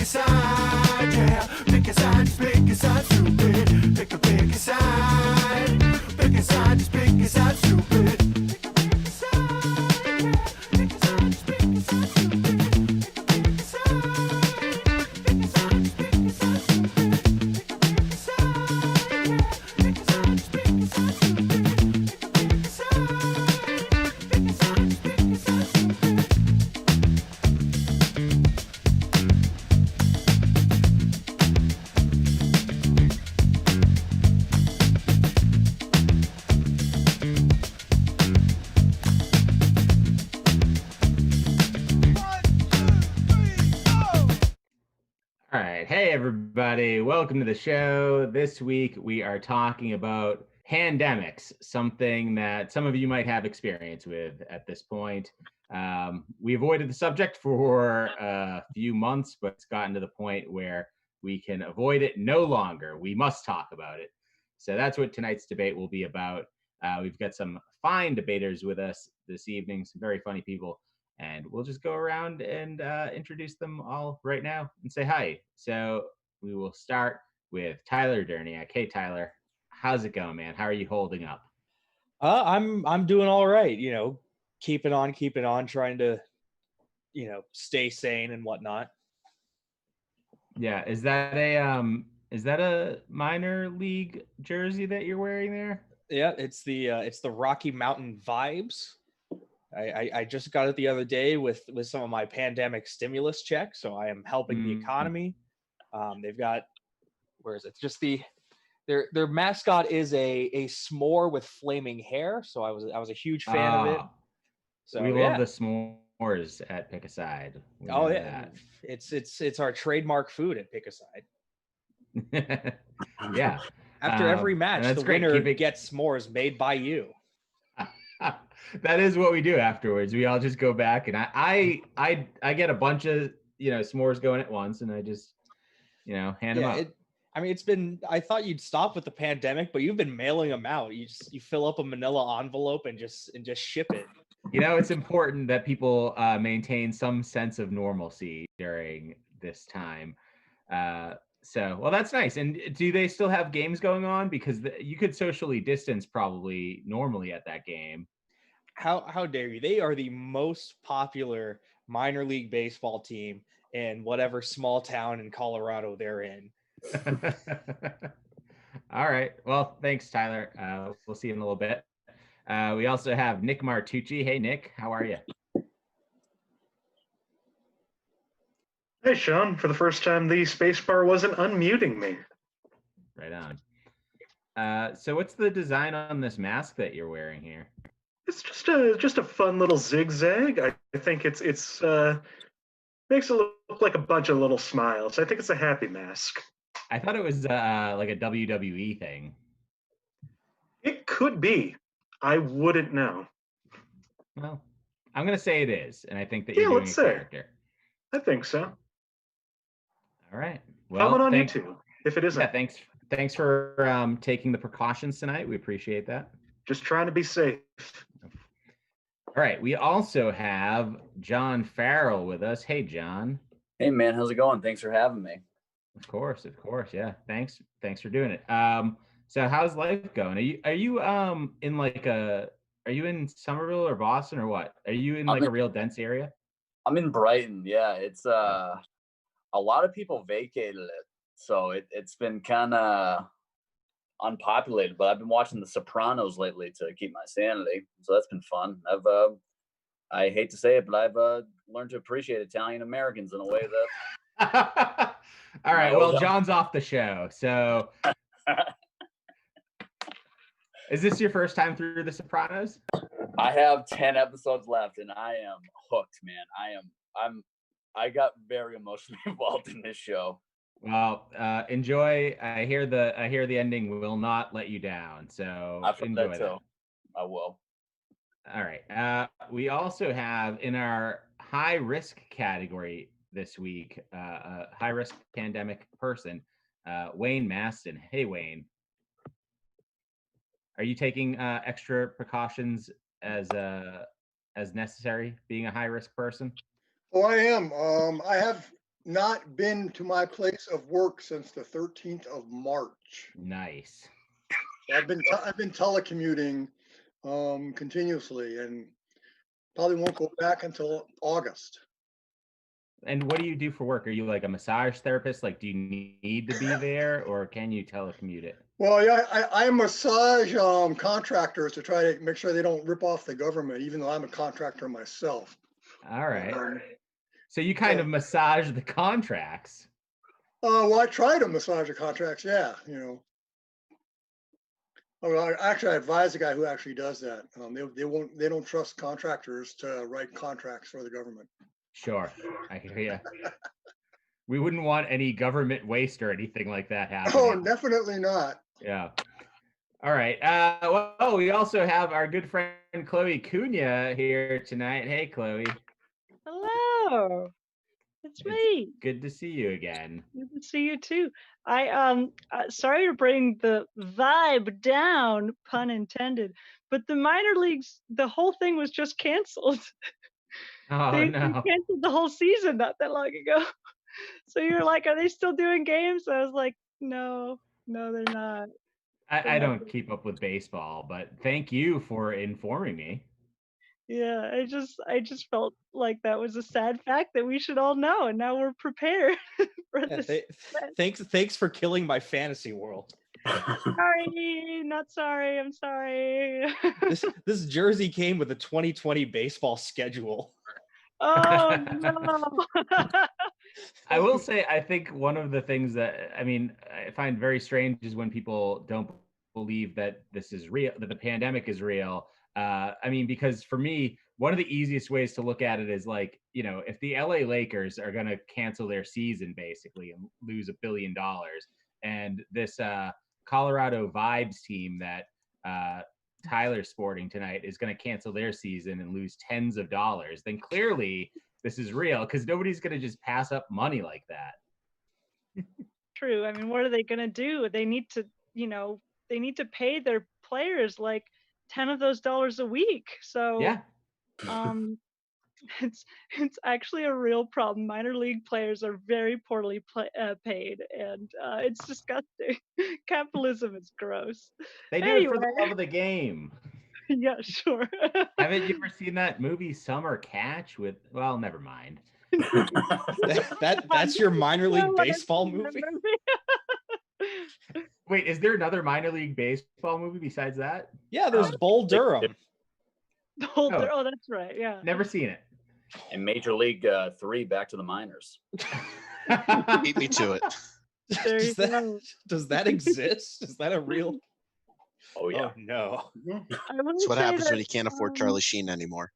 a side, yeah. Pick a side, just pick a side, stupid. Pick a side. Pick a side, just pick a side, stupid. Pick a side, pick a side, just pick a side, stupid. Pick a side, pick a side, just pick a side, stupid. Pick a side, pick a side, just pick a side, stupid. Pick a side, pick a side, just pick a side, stupid. All right. Hey, everybody. Welcome to the show. This week, we are talking about pandemics, something that some of you might have experience with at this point. We avoided the subject for a few months, but it's gotten to the point where we can avoid it no longer. We must talk about it. So that's what tonight's debate will be about. We've got some fine debaters with us this evening, some very funny people. And we'll just go around and introduce them all right now and say hi. So we will start with Tyler Durniak. Hey, Tyler, how's it going, man? How are you holding up? I'm doing all right. Keeping on, trying to, stay sane and whatnot. Yeah, is that a minor league jersey that you're wearing there? Yeah, it's the Rocky Mountain Vibes. I just got it the other day with some of my pandemic stimulus checks, so I am helping the economy. They've got, where is it? Just their mascot is a s'more with flaming hair, so I was a huge fan of it. So we love the s'mores at Pick a Side. Oh yeah, it's our trademark food at Pick a Side. Yeah. After every match, the winner gets s'mores made by you. That is what we do afterwards. We all just go back, and I get a bunch of s'mores going at once, and I just hand them out. I thought you'd stop with the pandemic, but you've been mailing them out. You fill up a manila envelope and just ship it. It's important that people maintain some sense of normalcy during this time. Well, that's nice. And do they still have games going on? Because you could socially distance probably normally at that game. How dare you? They are the most popular minor league baseball team in whatever small town in Colorado they're in. All right. Well, thanks, Tyler. We'll see you in a little bit. We also have Nick Martucci. Hey, Nick, how are you? Hey, Sean. For the first time, the spacebar wasn't unmuting me. Right on. So what's the design on this mask that you're wearing here? It's just a fun little zigzag. I think it's makes it look like a bunch of little smiles. I think it's a happy mask. I thought it was like a WWE thing. It could be. I wouldn't know. Well, I'm gonna say it is, and I think that you're doing a character. I think so. All right. Well, comment on YouTube if it isn't. Yeah, thanks for taking the precautions tonight. We appreciate that. Just trying to be safe. All right. We also have John Farrell with us. Hey, John. Hey, man. How's it going? Thanks for having me. Of course. Yeah. Thanks for doing it. So how's life going? Are you in Somerville or Boston or what? Are you in a real dense area? I'm in Brighton. Yeah. It's a lot of people vacated it, so it's been kind of unpopulated, but I've been watching The Sopranos lately to keep my sanity, so that's been fun. I hate to say it, but I've learned to appreciate Italian Americans in a way that all right, well, John's off the show, so is this your first time through The Sopranos? I have 10 episodes left, and I am hooked, man. I got very emotionally involved in this show. Well, enjoy. I hear the ending will not let you down. So enjoy that. I will. All right. We also have in our high risk category this week, a high risk pandemic person, Wayne Maston. Hey, Wayne. Are you taking extra precautions as necessary, being a high risk person? Oh, I am. I have not been to my place of work since the 13th of March. Nice. I've been telecommuting continuously, and probably won't go back until August. And what do you do for work? Are you like a massage therapist? Like, do you need to be there, or can you telecommute it? Well, yeah, I massage contractors to try to make sure they don't rip off the government, even though I'm a contractor myself. All right. Um, So you kind of massage the contracts. Well, I try to massage the contracts. Yeah, Well, actually, I advise the guy who actually does that. They don't trust contractors to write contracts for the government. Sure, I hear you. We wouldn't want any government waste or anything like that happening. Oh, definitely not. Yeah. All right. Well, we also have our good friend Chloe Cunha here tonight. Hey, Chloe. Hello, it's me. Good to see you again. Good to see you too. Sorry to bring the vibe down, pun intended, but the minor leagues, the whole thing was just canceled. Oh, They no. canceled the whole season not that long ago. So you're like, are they still doing games? I was like, no, they're not. I don't keep up with baseball, but thank you for informing me. Yeah, I just felt like that was a sad fact that we should all know, and now we're prepared for Yeah, this. thanks for killing my fantasy world. Sorry, not sorry. I'm sorry. This jersey came with a 2020 baseball schedule. Oh no. I will say, I think one of the things that, I find very strange is when people don't believe that this is real, that the pandemic is real. Because for me, one of the easiest ways to look at it is like, if the LA Lakers are going to cancel their season basically and lose $1 billion, and this Colorado Vibes team that Tyler's sporting tonight is going to cancel their season and lose tens of dollars, then clearly this is real, because nobody's going to just pass up money like that. True. What are they going to do? They need to, pay their players like 10 of those dollars a week. So Yeah. It's actually a real problem. Minor league players are very poorly paid, and it's disgusting. Capitalism is gross. They do it for the love of the game. Yeah, sure. Haven't you ever seen that movie Summer Catch with? Well, never mind. That's your minor league baseball movie? Wait, is there another minor league baseball movie besides that? Yeah, there's Bull Durham. Oh, that's right. Yeah. Never seen it. And Major League 3, Back to the Minors. Beat me to it. Does that exist? Is that a real? Oh yeah. Oh, no. That's what happens when you can't afford Charlie Sheen anymore.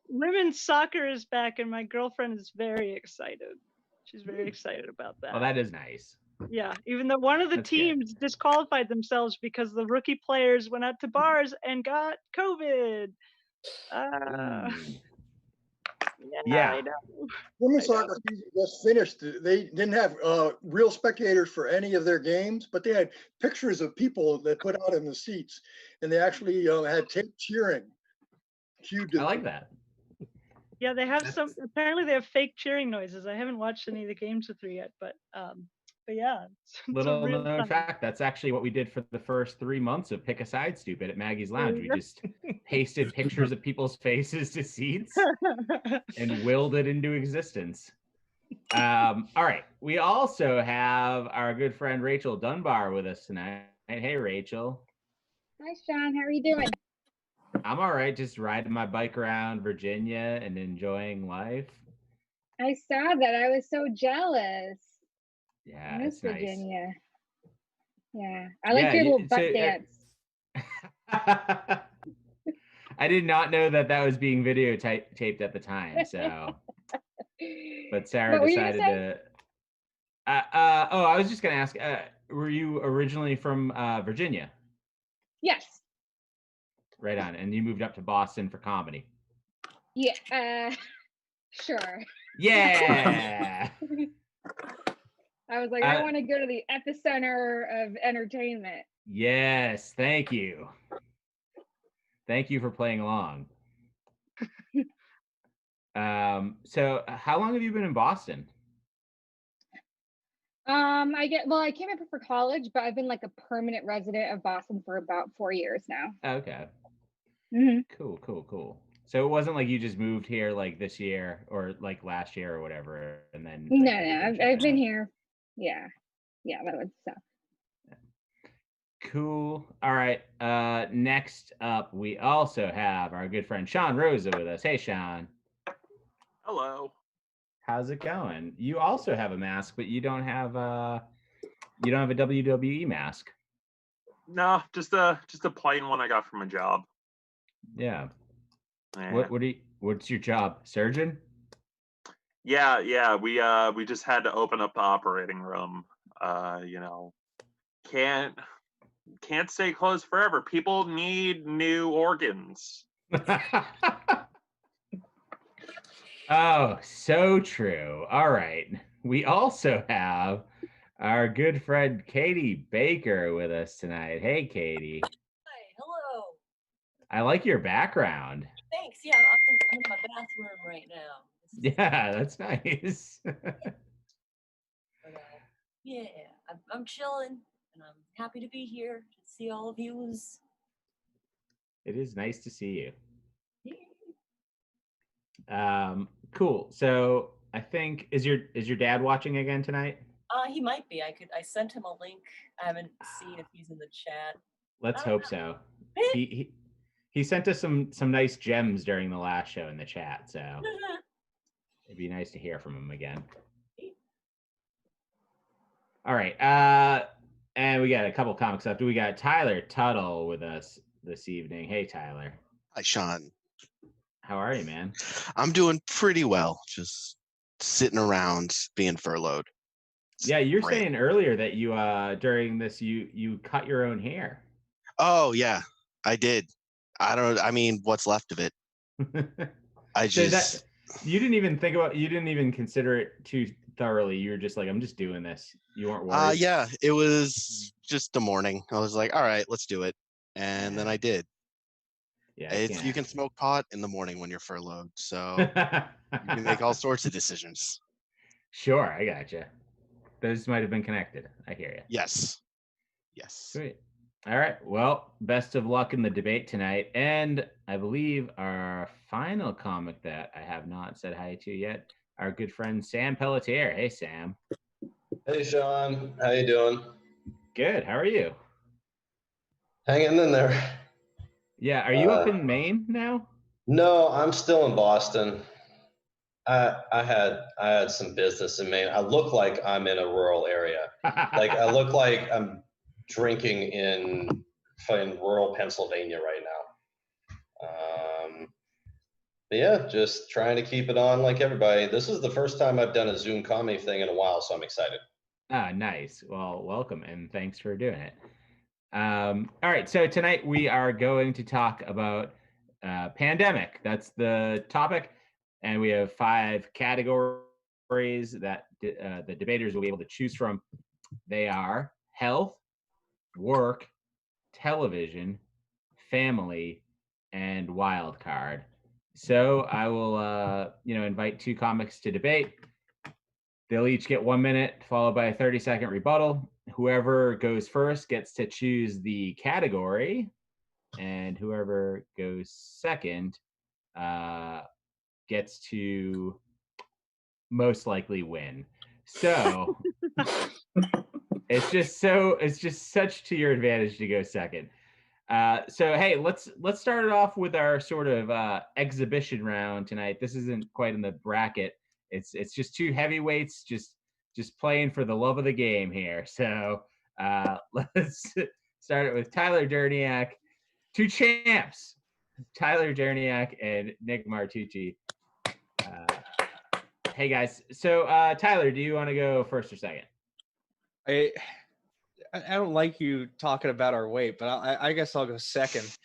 Women's soccer is back, and my girlfriend is very excited. She's very excited about that. Oh, that is nice. Yeah, even though one of the teams disqualified themselves because the rookie players went out to bars and got COVID. Yeah. I know. Women's soccer season just finished. They didn't have real spectators for any of their games, but they had pictures of people that put out in the seats, and they actually had tape cheering. I like that. Yeah, they have apparently they have fake cheering noises. I haven't watched any of the games with her yet, but yeah. Little known fact, that's actually what we did for the first 3 months of Pick a Side Stupid at Maggie's Lounge. We just pasted pictures of people's faces to seats and willed it into existence. All right. We also have our good friend Rachel Dunbar with us tonight. Hey, Rachel. Hi, Sean. How are you doing? I'm all right. Just riding my bike around Virginia and enjoying life. I saw that. I was so jealous. Yeah, I miss it's nice. Virginia. Yeah, I like your little butt dance. I did not know that was being videotaped at the time. So, but Sarah decided to. I was just gonna ask. Were you originally from Virginia? Yes. Right on, and you moved up to Boston for comedy. Yeah. Sure. Yeah. I was like, I want to go to the epicenter of entertainment. Yes, thank you. Thank you for playing along. So how long have you been in Boston? I came here for college, but I've been like a permanent resident of Boston for about 4 years now. Okay. hmm Cool. So it wasn't like you just moved here like this year or like last year or whatever, and then No, like, no, everything I've been shut here. Yeah, that was so. down. Cool. All right. Next up, we also have our good friend Sean Rosa with us. Hey, Sean. Hello. How's it going? You also have a mask, but you don't have a WWE mask. No, just a plain one I got from a job. Yeah. Yeah. What's your job? Surgeon? Yeah. We just had to open up the operating room. Can't stay closed forever. People need new organs. Oh, so true. All right. We also have our good friend Katie Baker with us tonight. Hey, Katie. Hi, hello. I like your background. Thanks. Yeah, I'm in my bathroom right now. Yeah, that's nice. But, yeah, I'm chilling, and I'm happy to be here to see all of you. It is nice to see you. Yeah. Cool. So I think is your dad watching again tonight? He might be. I sent him a link. I haven't seen if he's in the chat. Let's hope so. He sent us some nice gems during the last show in the chat, so it'd be nice to hear from him again. All right. And we got a couple comics left. We got Tyler Tuttle with us this evening. Hey, Tyler. Hi, Sean. How are you, man? I'm doing pretty well. Just sitting around being furloughed. Yeah, you're great. saying earlier that you during this you cut your own hair. Oh yeah, I did. I mean, what's left of it. I just you didn't even consider it too thoroughly. You were just like, I'm just doing this. You weren't worried. yeah, it was just the morning. I was like, all right, let's do it. And then I did. Yeah, you can smoke pot in the morning when you're furloughed, so you can make all sorts of decisions. Sure, I gotcha. Those might have been connected. I hear you. Yes. Sweet. All right. Well, best of luck in the debate tonight. And I believe our final comic that I have not said hi to yet, our good friend Sam Pelletier. Hey, Sam. Hey, Sean. How you doing? Good. How are you? Hanging in there. Yeah. Are you up in Maine now? No, I'm still in Boston. I had some business in Maine. I look like I'm in a rural area. Like I look like I'm drinking in rural Pennsylvania right now. But yeah, just trying to keep it on like everybody. This is the first time I've done a Zoom comedy thing in a while, so I'm excited. Ah, nice. Well, welcome and thanks for doing it. All right. So tonight we are going to talk about pandemic. That's the topic. And we have 5 categories that the debaters will be able to choose from. They are health, work, television, family, and wild card. So I will, invite 2 comics to debate. They'll each get 1 minute, followed by a 30-second rebuttal. Whoever goes first gets to choose the category, and whoever goes second gets to most likely win. So it's just such to your advantage to go second. So hey, let's start it off with our sort of exhibition round tonight. This isn't quite in the bracket. It's just 2 heavyweights just playing for the love of the game here. So let's start it with Tyler Durniak, 2 champs, Tyler Durniak and Nick Martucci. Hey guys, so Tyler, do you want to go first or second? I don't like you talking about our weight, but I guess I'll go second.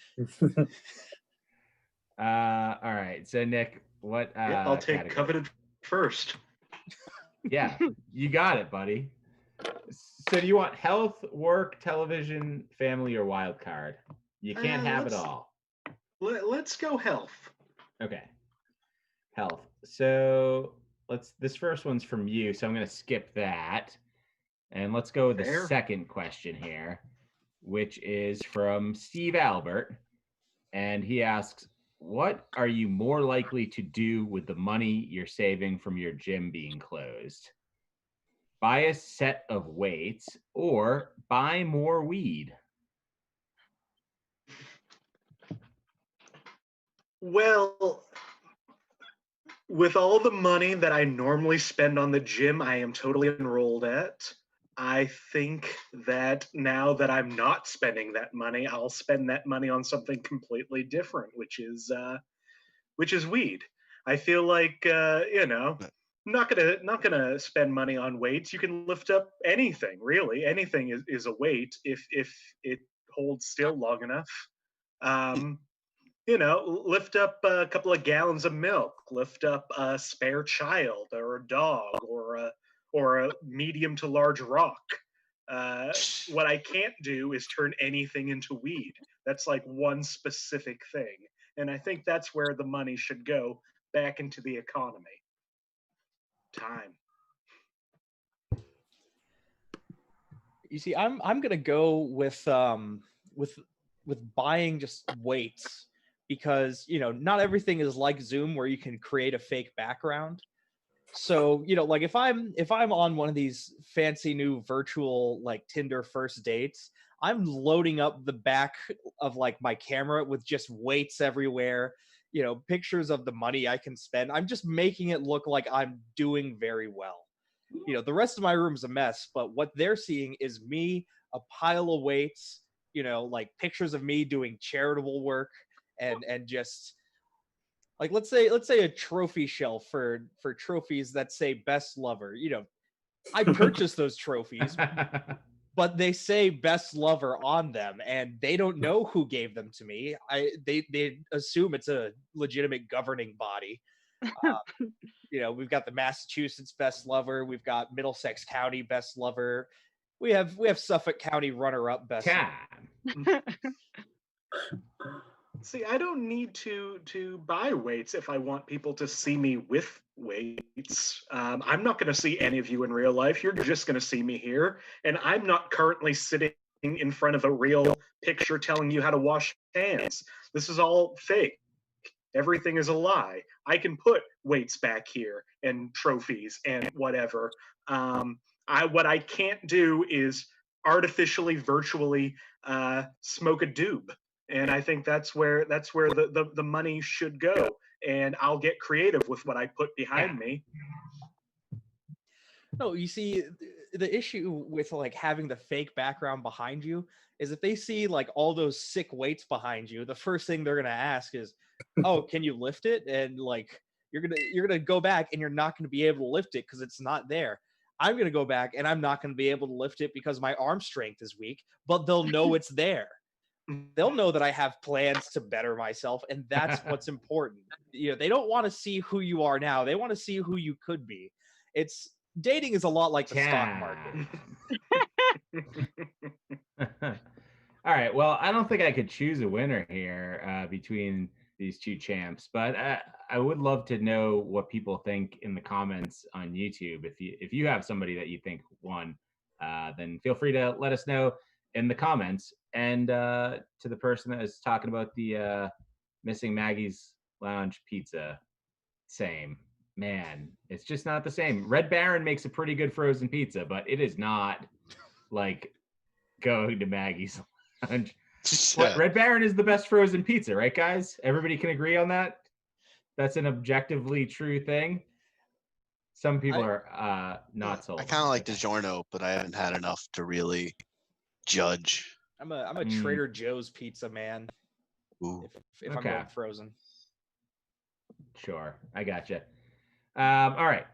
All right, so Nick, what? I'll take category? coveted first. Yeah, you got it, buddy. So do you want health, work, television, family, or wild card? You can't have it all. Let's go health. Okay. health. So this first one's from you, so I'm going to skip that. And let's go with the Fair. second question here, which is from Steve Albert. And he asks, what are you more likely to do with the money you're saving from your gym being closed? Buy a set of weights or buy more weed? Well, with all the money that I normally spend on the gym, I am totally enrolled at. I think that now that I'm not spending that money, I'll spend that money on something completely different, which is weed. I feel like not gonna spend money on weights. You can lift up anything, really. Anything is a weight if it holds still long enough. Lift up a couple of gallons of milk, lift up a spare child or a dog or a medium to large rock. What I can't do is turn anything into weed. That's like one specific thing. And I think that's where the money should go, back into the economy. Time. You see, I'm gonna go with buying just weights, because not everything is like Zoom where you can create a fake background. So like if I'm on one of these fancy new virtual like Tinder first dates, I'm loading up the back of like my camera with just weights everywhere, pictures of the money I can spend. I'm just making it look like I'm doing very well. The rest of my room's a mess, but what they're seeing is me, a pile of weights, like pictures of me doing charitable work, and just like let's say a trophy shelf for trophies that say best lover. I purchased those trophies, but they say best lover on them, and they don't know who gave them to me. They assume it's a legitimate governing body. We've got the Massachusetts best lover, we've got Middlesex County best lover, we have Suffolk County runner-up best lover. See, I don't need to buy weights if I want people to see me with weights. I'm not going to see any of you in real life. You're just going to see me here, and I'm not currently sitting in front of a real picture telling you how to wash hands. This is all fake. Everything is a lie. I can put weights back here and trophies and whatever. What I can't do is artificially, virtually smoke a doob. And I think that's where the money should go. And I'll get creative with what I put behind me. No, you see, the issue with like having the fake background behind you is if they see like all those sick weights behind you, the first thing they're gonna ask is, "Oh, can you lift it?" And like you're gonna go back and you're not gonna be able to lift it because it's not there. I'm gonna go back and I'm not gonna be able to lift it because my arm strength is weak, but they'll know it's there. They'll know that I have plans to better myself, and that's what's important. They don't want to see who you are now. They want to see who you could be. Dating is a lot like the stock market. All right. Well, I don't think I could choose a winner here between these two champs, but I would love to know what people think in the comments on YouTube. If you have somebody that you think won, then feel free to let us know in the comments. And to the person that is talking about the missing Maggie's Lounge pizza, same. Man, it's just not the same. Red Baron makes a pretty good frozen pizza, but it is not like going to Maggie's Lounge. What, Red Baron is the best frozen pizza, right, guys? Everybody can agree on that? That's an objectively true thing. Some people are not sold. I kind of like DiGiorno, but I haven't had enough to really judge. I'm a Trader Joe's pizza man. Ooh. If I'm going frozen. Sure, I gotcha. All right,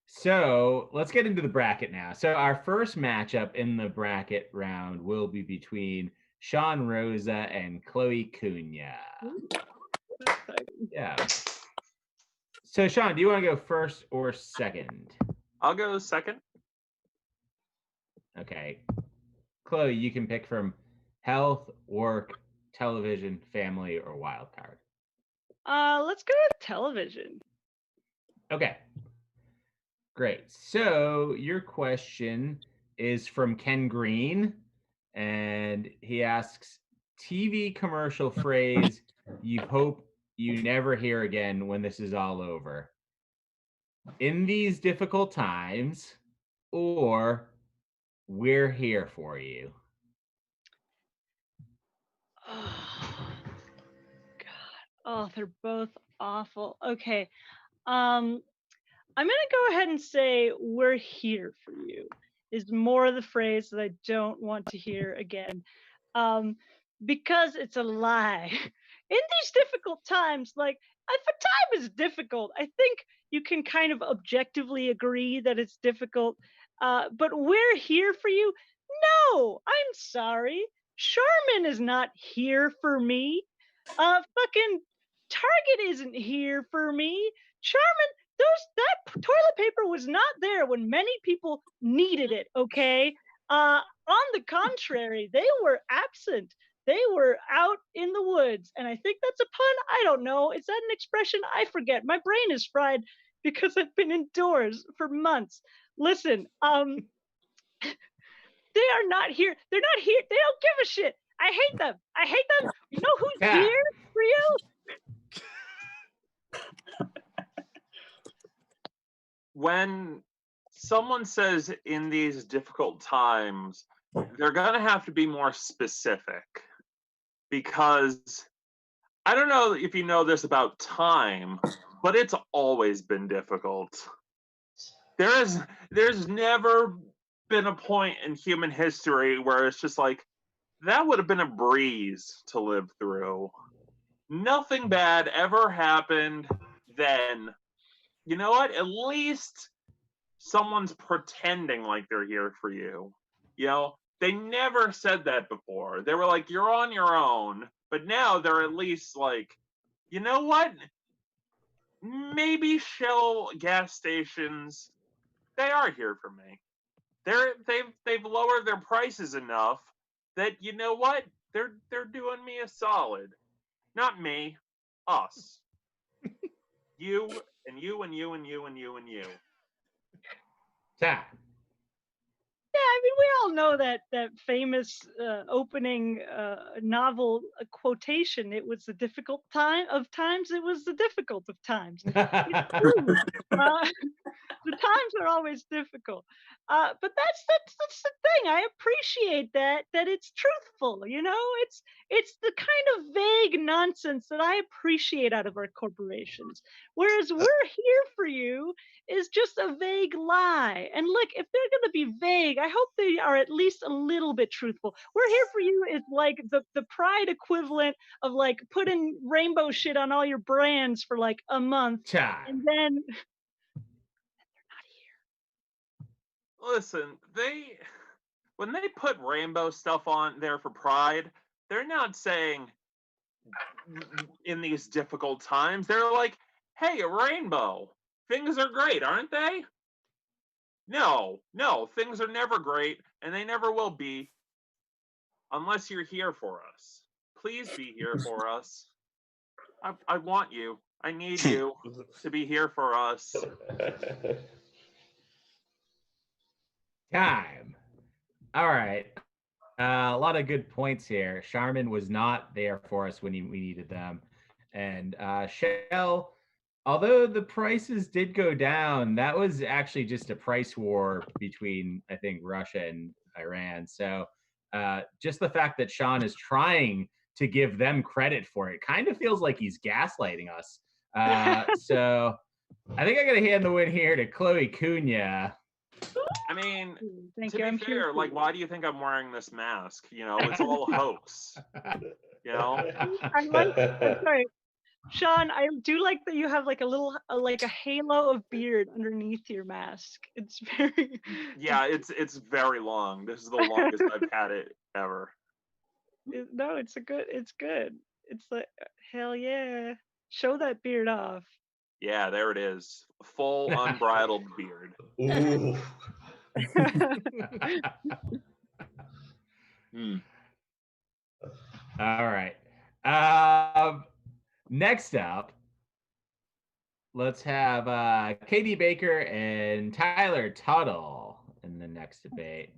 so let's get into the bracket now. So our first matchup in the bracket round will be between Sean Rosa and Chloe Cunha. Yeah. So Sean, do you want to go first or second? I'll go second. Okay. Chloe, you can pick from health, work, television, family, or wild card. Let's go with television. Okay. Great. So your question is from Ken Green, and he asks, TV commercial phrase you hope you never hear again when this is all over. In these difficult times, or we're here for you. Oh, God. Oh, they're both awful. Okay. I'm going to go ahead and say we're here for you is more of the phrase that I don't want to hear again. Because it's a lie. In these difficult times, like if a time is difficult, I think you can kind of objectively agree that it's difficult. But we're here for you. No, I'm sorry. Charmin is not here for me. Fucking Target isn't here for me. Charmin, that toilet paper was not there when many people needed it. Okay. On the contrary, they were absent. They were out in the woods, and I think that's a pun. I don't know. Is that an expression? I forget. My brain is fried because I've been indoors for months. Listen, they are not here. They're not here. They don't give a shit. I hate them. I hate them. You know who's Yeah. here for you? When someone says in these difficult times, they're going to have to be more specific, because I don't know if you know this about time, but it's always been difficult. There's never been a point in human history where it's just like, that would have been a breeze to live through. Nothing bad ever happened then. You know what? At least someone's pretending like they're here for you. You know, they never said that before. They were like, you're on your own. But now they're at least like, you know what? Maybe Shell gas stations, they are here for me. They've lowered their prices enough that, you know what? They're doing me a solid. Not me, us. You and you and you and you and you and you. Time. Yeah, I mean, we all know that famous opening novel quotation. It was the difficult time of times. It was the difficult of times. It's true. The times are always difficult, but that's the thing. I appreciate that it's truthful. You know, it's the kind of vague nonsense that I appreciate out of our corporations. Whereas we're here for you is just a vague lie. And look, if they're going to be vague, I hope they are at least a little bit truthful. We're here for you is like the pride equivalent of like putting rainbow shit on all your brands for like a month. Time. And then Listen, when they put rainbow stuff on there for Pride, they're not saying in these difficult times. They're like, hey, a rainbow. Things are great, aren't they? No, things are never great, and they never will be unless you're here for us. Please be here for us. I want you. I need you to be here for us. Time. All right. A lot of good points here. Charmin was not there for us when we needed them. And Shell, although the prices did go down, that was actually just a price war between, I think, Russia and Iran. So just the fact that Sean is trying to give them credit for it kind of feels like he's gaslighting us. So I think I got to hand the win here to Chloe Cunha. I mean, Thank to you. be I'm fair, like, why do you think I'm wearing this mask? You know, it's all hoax. You know? I'm sorry. Sean, I do like that you have like a little, like a halo of beard underneath your mask. It's very. Yeah, it's very long. This is the longest I've had it ever. No, it's good. It's like, hell yeah. Show that beard off. Yeah, there it is. Full unbridled beard. Ooh. All right. Next up, let's have Katie Baker and Tyler Tuttle in the next debate.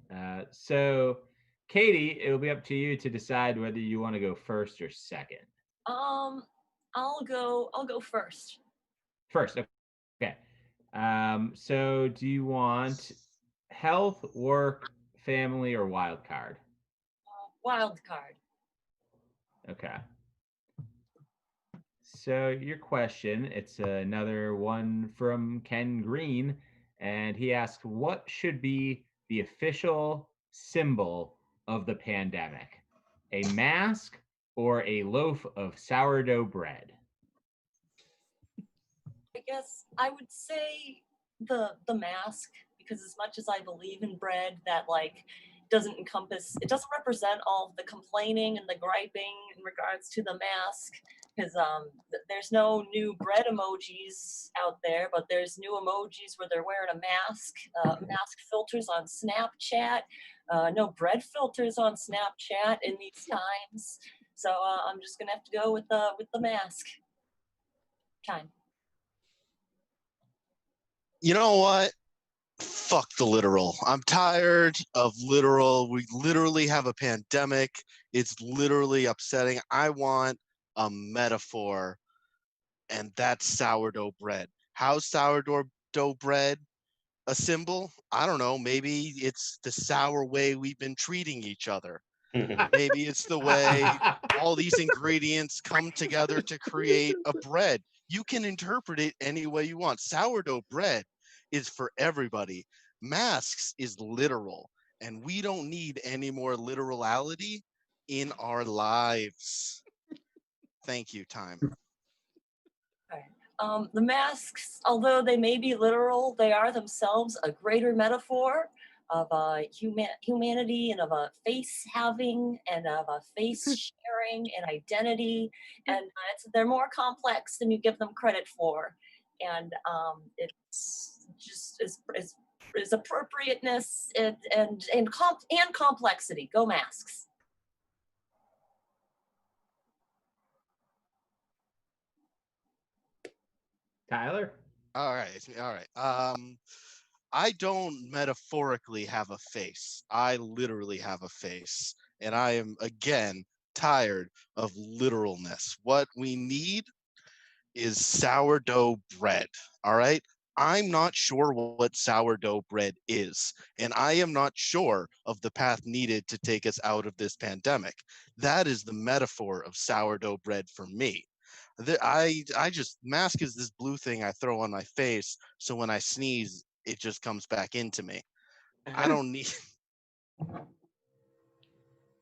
So, Katie, it'll be up to you to decide whether you want to go first or second. I'll go first. First, okay. So do you want health, work, family, or wild card? Wild card. Okay. So your question, it's another one from Ken Green, and he asks, what should be the official symbol of the pandemic? A mask or a loaf of sourdough bread? I guess I would say the mask, because as much as I believe in bread, that like doesn't represent all of the complaining and the griping in regards to the mask, because there's no new bread emojis out there, but there's new emojis where they're wearing a mask. Mask filters on Snapchat, no bread filters on Snapchat in these times. So I'm just gonna have to go with the mask. Time. You know what? Fuck the literal. I'm tired of literal. We literally have a pandemic. It's literally upsetting. I want a metaphor, and that's sourdough bread. How's sourdough bread a symbol? I don't know. Maybe it's the sour way we've been treating each other. Maybe it's the way all these ingredients come together to create a bread. You can interpret it any way you want. Sourdough bread is for everybody. Masks is literal, and we don't need any more literality in our lives. Thank you, time. The masks, although they may be literal, they are themselves a greater metaphor of humanity and of a face having and of a face sharing and identity. And they're more complex than you give them credit for. And it's just is appropriateness and complexity. Go masks. Tyler? All right. I don't metaphorically have a face. I literally have a face. And I am, again, tired of literalness. What we need is sourdough bread. All right? I'm not sure what sourdough bread is, and I am not sure of the path needed to take us out of this pandemic. That is the metaphor of sourdough bread for me. I just, mask is this blue thing I throw on my face, so when I sneeze, it just comes back into me. I don't need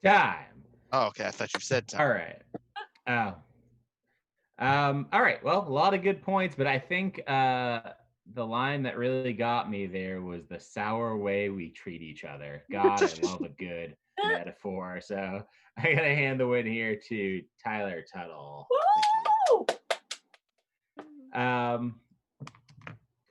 time. Oh, okay. I thought you said time. All right. All right. Well, a lot of good points, but I think the line that really got me there was the sour way we treat each other. God, I love a good metaphor. So I gotta hand the win here to Tyler Tuttle.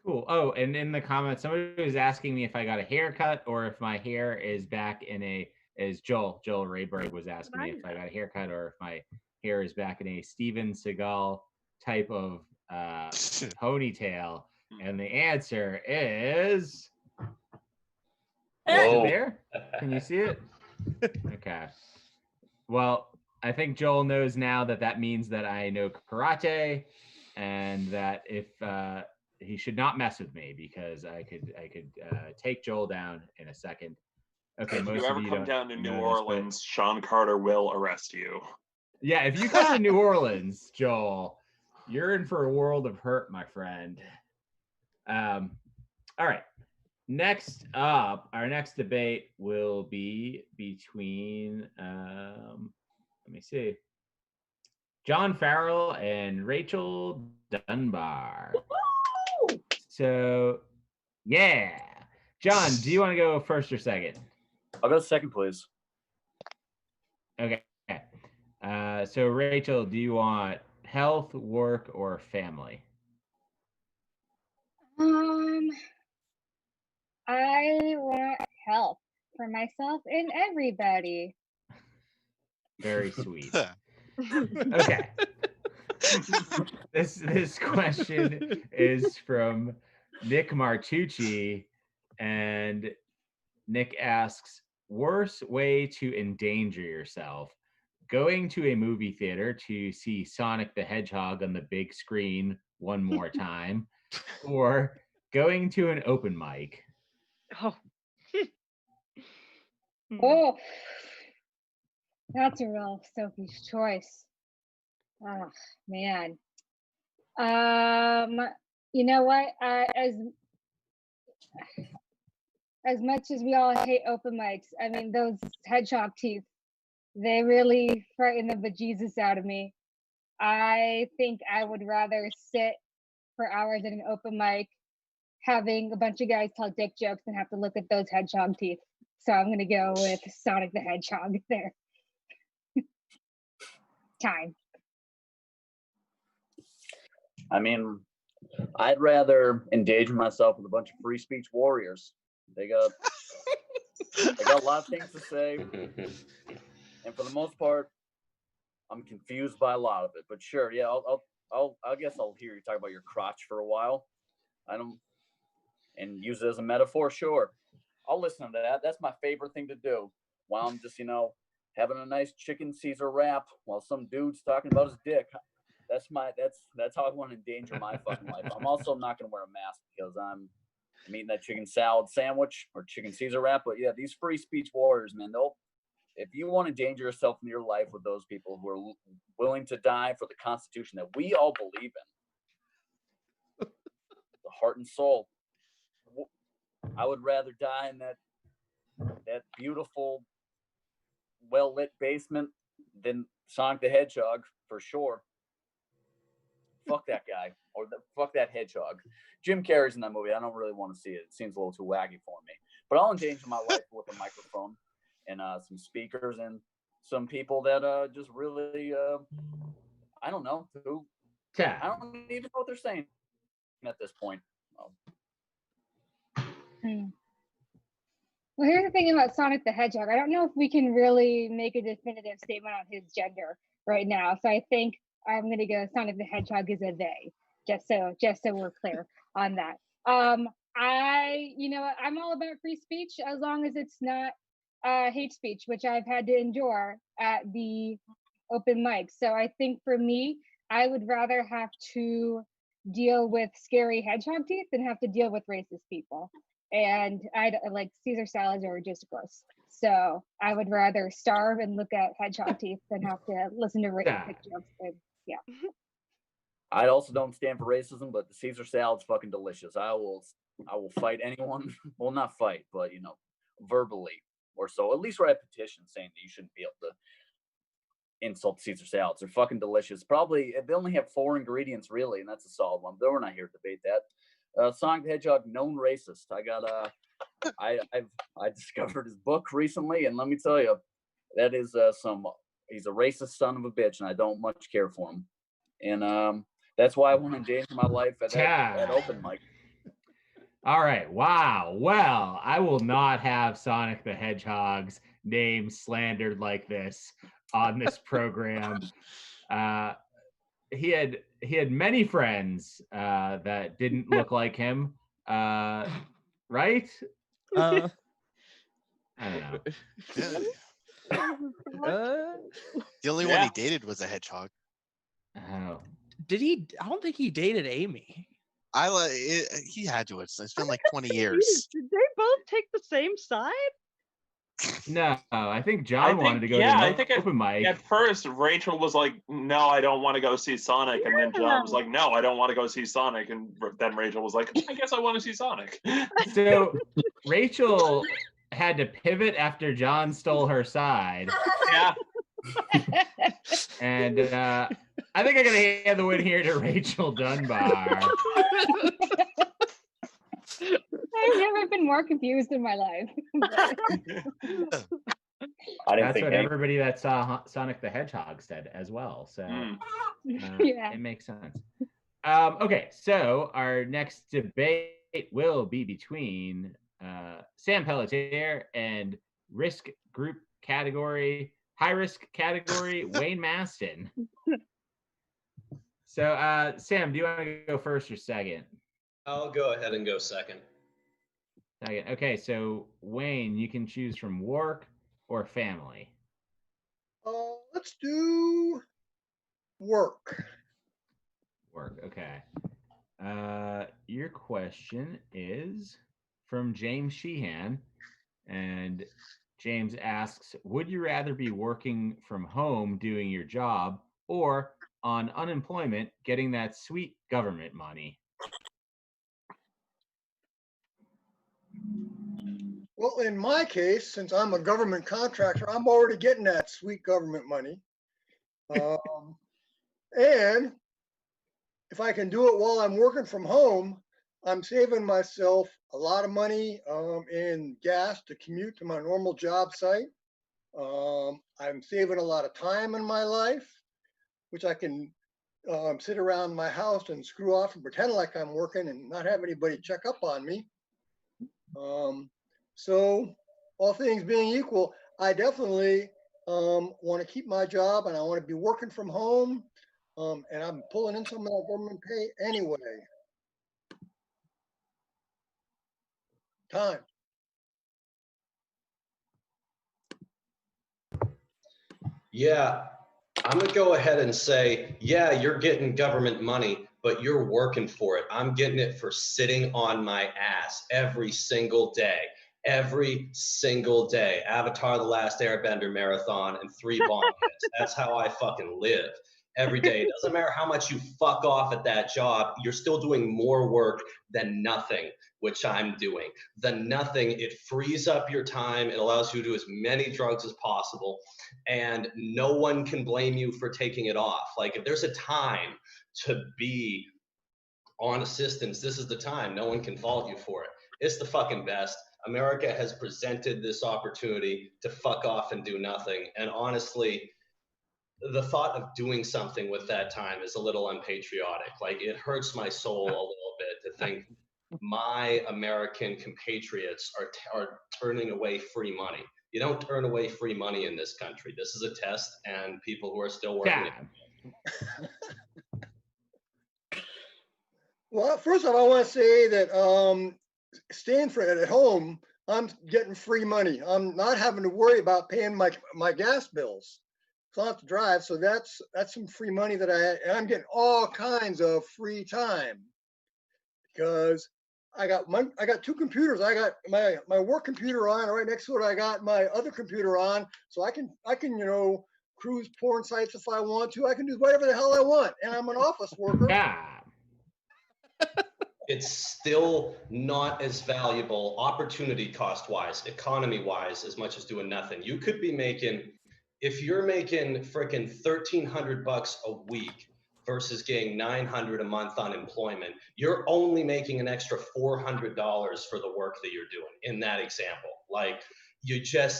Cool. Oh, and in the comments, somebody was asking me if I got a haircut or if my hair is back in a, as Joel Rayberg was asking me if I got a haircut or if my hair is back in a Steven Seagal type of ponytail. And the answer is, is it there? Can you see it? Okay. Well, I think Joel knows now that that means that I know karate, and that if he should not mess with me because I could take Joel down in a second. Okay, if most you ever of you come don't down to New know this, Orleans, Sean Carter will arrest you. yeah, if you come to New Orleans, Joel, you're in for a world of hurt, my friend. All right. Next up, our next debate will be between, let me see, John Farrell and Rachel Dunbar. So, yeah. John, do you want to go first or second? I'll go second, please. Okay. So, Rachel, do you want health, work, or family? I want help for myself and everybody. Very sweet. Okay. This question is from Nick Martucci, and Nick asks, worst way to endanger yourself: going to a movie theater to see Sonic the Hedgehog on the big screen one more time, or going to an open mic? Oh. Oh, that's a real Sophie's choice. Oh man. You know what? As much as we all hate open mics, I mean those hedgehog teeth, they really frighten the bejesus out of me. I think I would rather sit for hours at an open mic having a bunch of guys tell dick jokes than have to look at those hedgehog teeth. So I'm gonna go with Sonic the Hedgehog there. Time. I mean, I'd rather endanger myself with a bunch of free speech warriors. They got a lot of things to say, and for the most part, I'm confused by a lot of it. But sure, yeah, I guess I'll hear you talk about your crotch for a while. And use it as a metaphor. Sure, I'll listen to that. That's my favorite thing to do while I'm just, having a nice chicken Caesar wrap while some dude's talking about his dick. That's how I want to endanger my fucking life. I'm also not going to wear a mask because I'm eating that chicken salad sandwich or chicken Caesar wrap. But yeah, these free speech warriors, man, if you want to endanger yourself in your life with those people who are willing to die for the Constitution that we all believe in, the heart and soul, I would rather die in that beautiful, well-lit basement than Sonic the Hedgehog, for sure. Fuck that guy, or fuck that hedgehog. Jim Carrey's in that movie. I don't really want to see it. It seems a little too wacky for me. But I'll endanger my life with a microphone and some speakers and some people that just really, I don't know who. Yeah. I don't even know what they're saying at this point. Well, here's the thing about Sonic the Hedgehog. I don't know if we can really make a definitive statement on his gender right now. So I think I'm gonna go Sonic the Hedgehog is a they, just so we're clear on that. I'm all about free speech as long as it's not hate speech, which I've had to endure at the open mic. So I think for me, I would rather have to deal with scary hedgehog teeth than have to deal with racist people. And I like Caesar salads are just gross. So I would rather starve and look at hedgehog teeth than have to listen to racist jokes. And, yeah. I also don't stand for racism, but the Caesar salad's fucking delicious. I will fight anyone. Well, not fight, but verbally or so. At least write a petition saying that you shouldn't be able to insult Caesar salads. They're fucking delicious. Probably they only have 4 ingredients really, and that's a solid one. But we're not here to debate that. Sonic the Hedgehog, known racist. I got I discovered his book recently, and let me tell you, that is he's a racist son of a bitch, and I don't much care for him. And that's why I want to endanger my life at open mic. All right. Wow. Well, I will not have Sonic the Hedgehog's name slandered like this on this program. He had many friends that didn't look like him, right? I don't know. The only one he dated was a hedgehog. Oh. Did he? I don't think he dated Amy. He had to. It's been like 20 years. Did they both take the same side? No, I think John wanted to go to the open mic. At first, Rachel was like, "No, I don't want to go see Sonic," and then John was like, "No, I don't want to go see Sonic," and then Rachel was like, "I guess I want to see Sonic." So Rachel had to pivot after John stole her side. Yeah. And I think I gotta hand the win here to Rachel Dunbar. I've never been more confused in my life. That's what everybody that saw Sonic the Hedgehog said as well. So it makes sense. Okay, so our next debate will be between Sam Pelletier and risk group category, high risk category, Wayne Maston. So, Sam, do you want to go first or second? I'll go ahead and go second. Second. Okay, so Wayne, you can choose from work or family. Let's do work. Work. Okay. Your question is from James Sheehan, and James asks, would you rather be working from home doing your job or on unemployment getting that sweet government money? Well, in my case, since I'm a government contractor, I'm already getting that sweet government money. And if I can do it while I'm working from home, I'm saving myself a lot of money in gas to commute to my normal job site. I'm saving a lot of time in my life, which I can sit around my house and screw off and pretend like I'm working and not have anybody check up on me. So all things being equal, I definitely want to keep my job and I want to be working from home. And I'm pulling in some of that government pay anyway. Time. Yeah, I'm gonna go ahead and say, yeah, you're getting government money, but you're working for it. I'm getting it for sitting on my ass every single day. Every single day. Avatar: The Last Airbender marathon and 3 bomb hits. That's how I fucking live every day. It doesn't matter how much you fuck off at that job, you're still doing more work than nothing, which I'm doing. The nothing, it frees up your time. It allows you to do as many drugs as possible. And no one can blame you for taking it off. Like, if there's a time to be on assistance, this is the time. No one can fault you for it. It's the fucking best. America has presented this opportunity to fuck off and do nothing. And honestly, the thought of doing something with that time is a little unpatriotic. Like, it hurts my soul a little bit to think my American compatriots are turning away free money. You don't turn away free money in this country. This is a test, and people who are still working. Well, first off, I want to say that staying at home, I'm getting free money. I'm not having to worry about paying my gas bills. So I don't have to drive. So that's some free money that I'm getting all kinds of free time because I got 2 computers. I got my work computer on, right next to it I got my other computer on, so I can cruise porn sites if I want to. I can do whatever the hell I want, and I'm an office worker. Yeah. It's still not as valuable opportunity cost wise, economy wise, as much as doing nothing. You could be making, if you're making freaking $1,300 a week versus getting $900 a month unemployment, you're only making an extra $400 for the work that you're doing in that example. Like,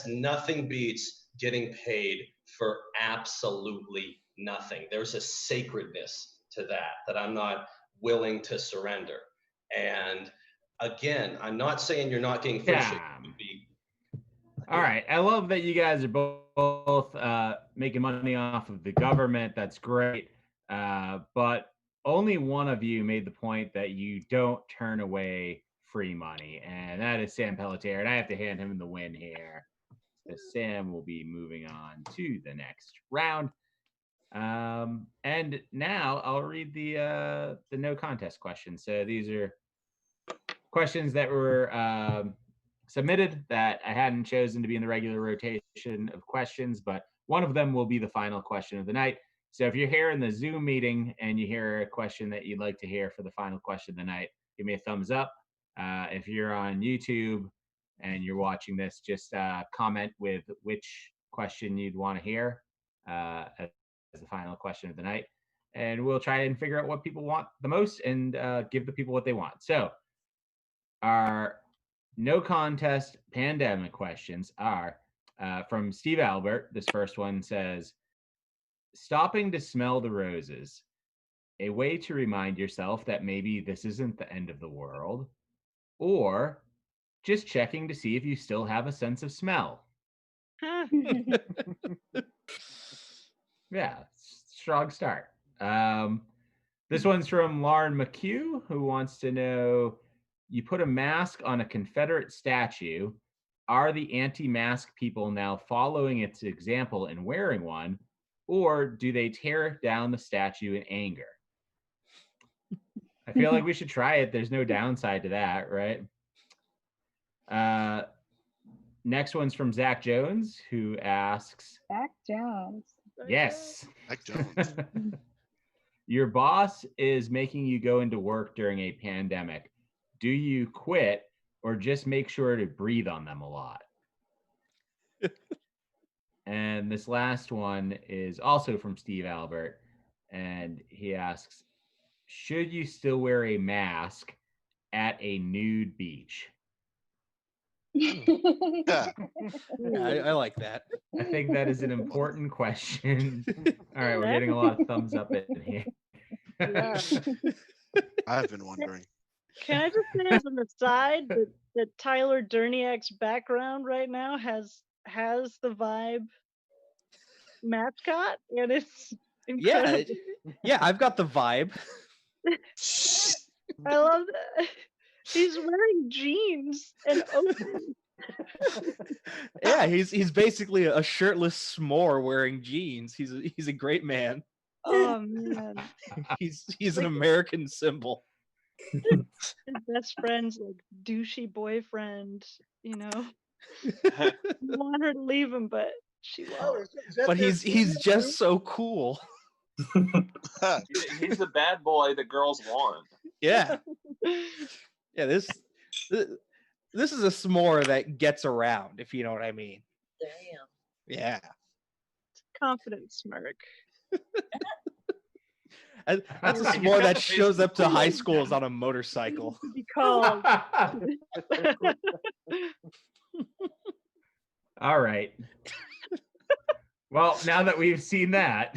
nothing beats getting paid for absolutely nothing. There's a sacredness to that I'm not willing to surrender. And again, I'm not saying you're not getting free shit. All right. I love that you guys are both making money off of the government. That's great. But only one of you made the point that you don't turn away free money, and that is Sam Pelletier. And I have to hand him the win here. So Sam will be moving on to the next round. And now I'll read the no contest questions. So these are questions that were submitted that I hadn't chosen to be in the regular rotation of questions, but one of them will be the final question of the night. So if you're here in the Zoom meeting and you hear a question that you'd like to hear for the final question of the night, give me a thumbs up. If you're on YouTube and you're watching this, just comment with which question you'd want to hear as the final question of the night. And we'll try and figure out what people want the most and give the people what they want. So our no contest pandemic questions are from Steve Albert. This first one says, stopping to smell the roses, a way to remind yourself that maybe this isn't the end of the world, or just checking to see if you still have a sense of smell. Yeah, strong start. This one's from Lauren McHugh, who wants to know, you put a mask on a Confederate statue. Are the anti-mask people now following its example and wearing one, or do they tear down the statue in anger? I feel like we should try it. There's no downside to that, right? Next one's from Zach Jones, who asks, Zach Jones. yes. Zach Jones. Your boss is making you go into work during a pandemic. Do you quit or just make sure to breathe on them a lot? And this last one is also from Steve Albert. And he asks, should you still wear a mask at a nude beach? Yeah, I like that. I think that is an important question. All right, we're getting a lot of thumbs up in here. Yeah. I've been wondering. Can I just say as an aside that Tyler Durniak's background right now has the vibe mascot, and it's Yeah, incredible. yeah, I've got the vibe. I love that. He's wearing jeans and open. Yeah, he's basically a shirtless s'more wearing jeans. He's a great man. Oh man. He's an American symbol. His best friend's like douchey boyfriend, you know. I want her to leave him, but she won't. But he's just so cool. He's the bad boy that girls want. Yeah. Yeah, this is a s'more that gets around, if you know what I mean. Damn. Yeah. Confident smirk. And that's a s'more that shows up to high schools on a motorcycle. Be called. All right. Well, now that we've seen that,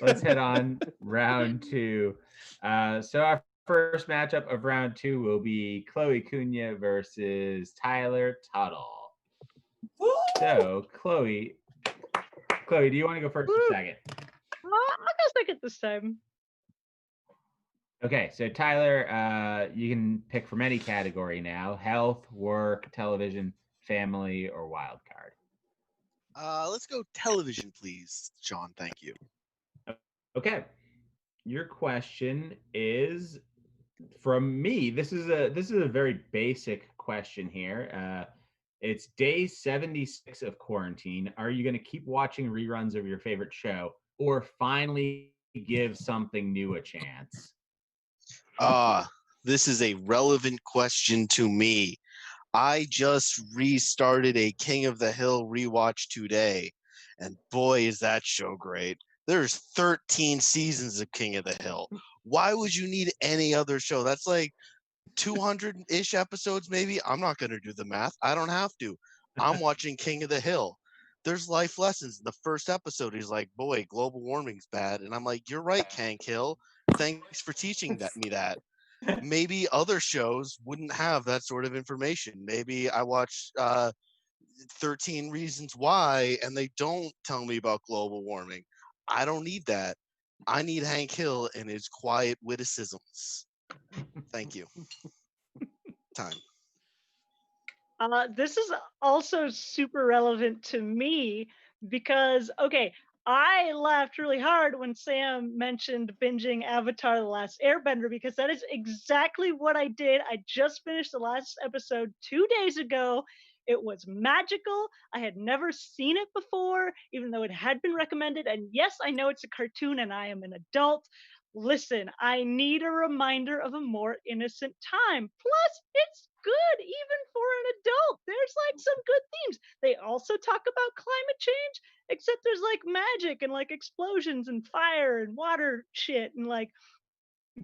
let's head on round two. So our first matchup of round two will be Chloe Cunha versus Tyler Tuttle. So, Chloe, do you want to go first or second? I'll go second this time. Okay, so Tyler, you can pick from any category now: health, work, television, family, or wild card. Let's go television, please, Sean. Thank you. Okay, your question is from me. This is a very basic question here. It's day 76 of quarantine. Are you going to keep watching reruns of your favorite show, or finally give something new a chance? This is a relevant question to me. I just restarted a King of the Hill rewatch today, and boy, is that show great. There's 13 seasons of King of the Hill. Why would you need any other show? That's like 200-ish episodes, maybe. I'm not going to do the math. I don't have to. I'm watching King of the Hill. There's life lessons. The first episode, he's like, boy, global warming's bad. And I'm like, you're right, Hank Hill. Thanks for teaching me that. Maybe other shows wouldn't have that sort of information. Maybe I watch 13 Reasons Why, and they don't tell me about global warming. I don't need that. I need Hank Hill and his quiet witticisms. Thank you. Time. This is also super relevant to me because, okay, I laughed really hard when Sam mentioned binging Avatar: The Last Airbender, because that is exactly what I did. I just finished the last episode 2 days ago. It was magical. I had never seen it before, even though it had been recommended. And yes, I know it's a cartoon and I am an adult. Listen, I need a reminder of a more innocent time. Plus, it's good even for an adult. There's like some good themes. They also talk about climate change, except there's like magic and like explosions and fire and water shit and like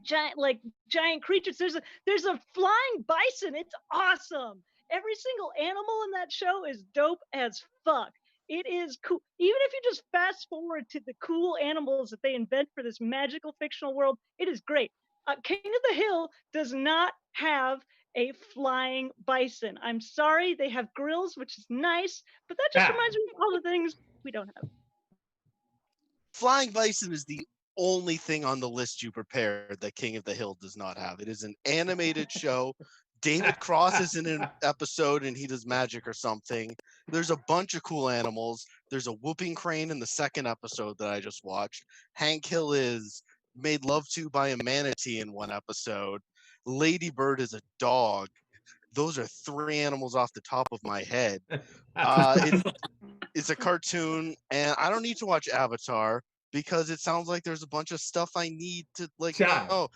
giant creatures. There's a flying bison. It's awesome. Every single animal in that show is dope as fuck. It is cool. Even if you just fast forward to the cool animals that they invent for this magical fictional world, it is great. King of the Hill does not have a flying bison. I'm sorry, they have grills, which is nice, but that just reminds me of all the things we don't have. Flying bison is the only thing on the list you prepared that King of the Hill does not have. It is an animated show. David Cross is in an episode and he does magic or something. There's a bunch of cool animals. There's a whooping crane in the second episode that I just watched. Hank Hill is made love to by a manatee in one episode. Lady Bird is a dog. Those are 3 animals off the top of my head. It's a cartoon, and I don't need to watch Avatar because it sounds like there's a bunch of stuff I need to know.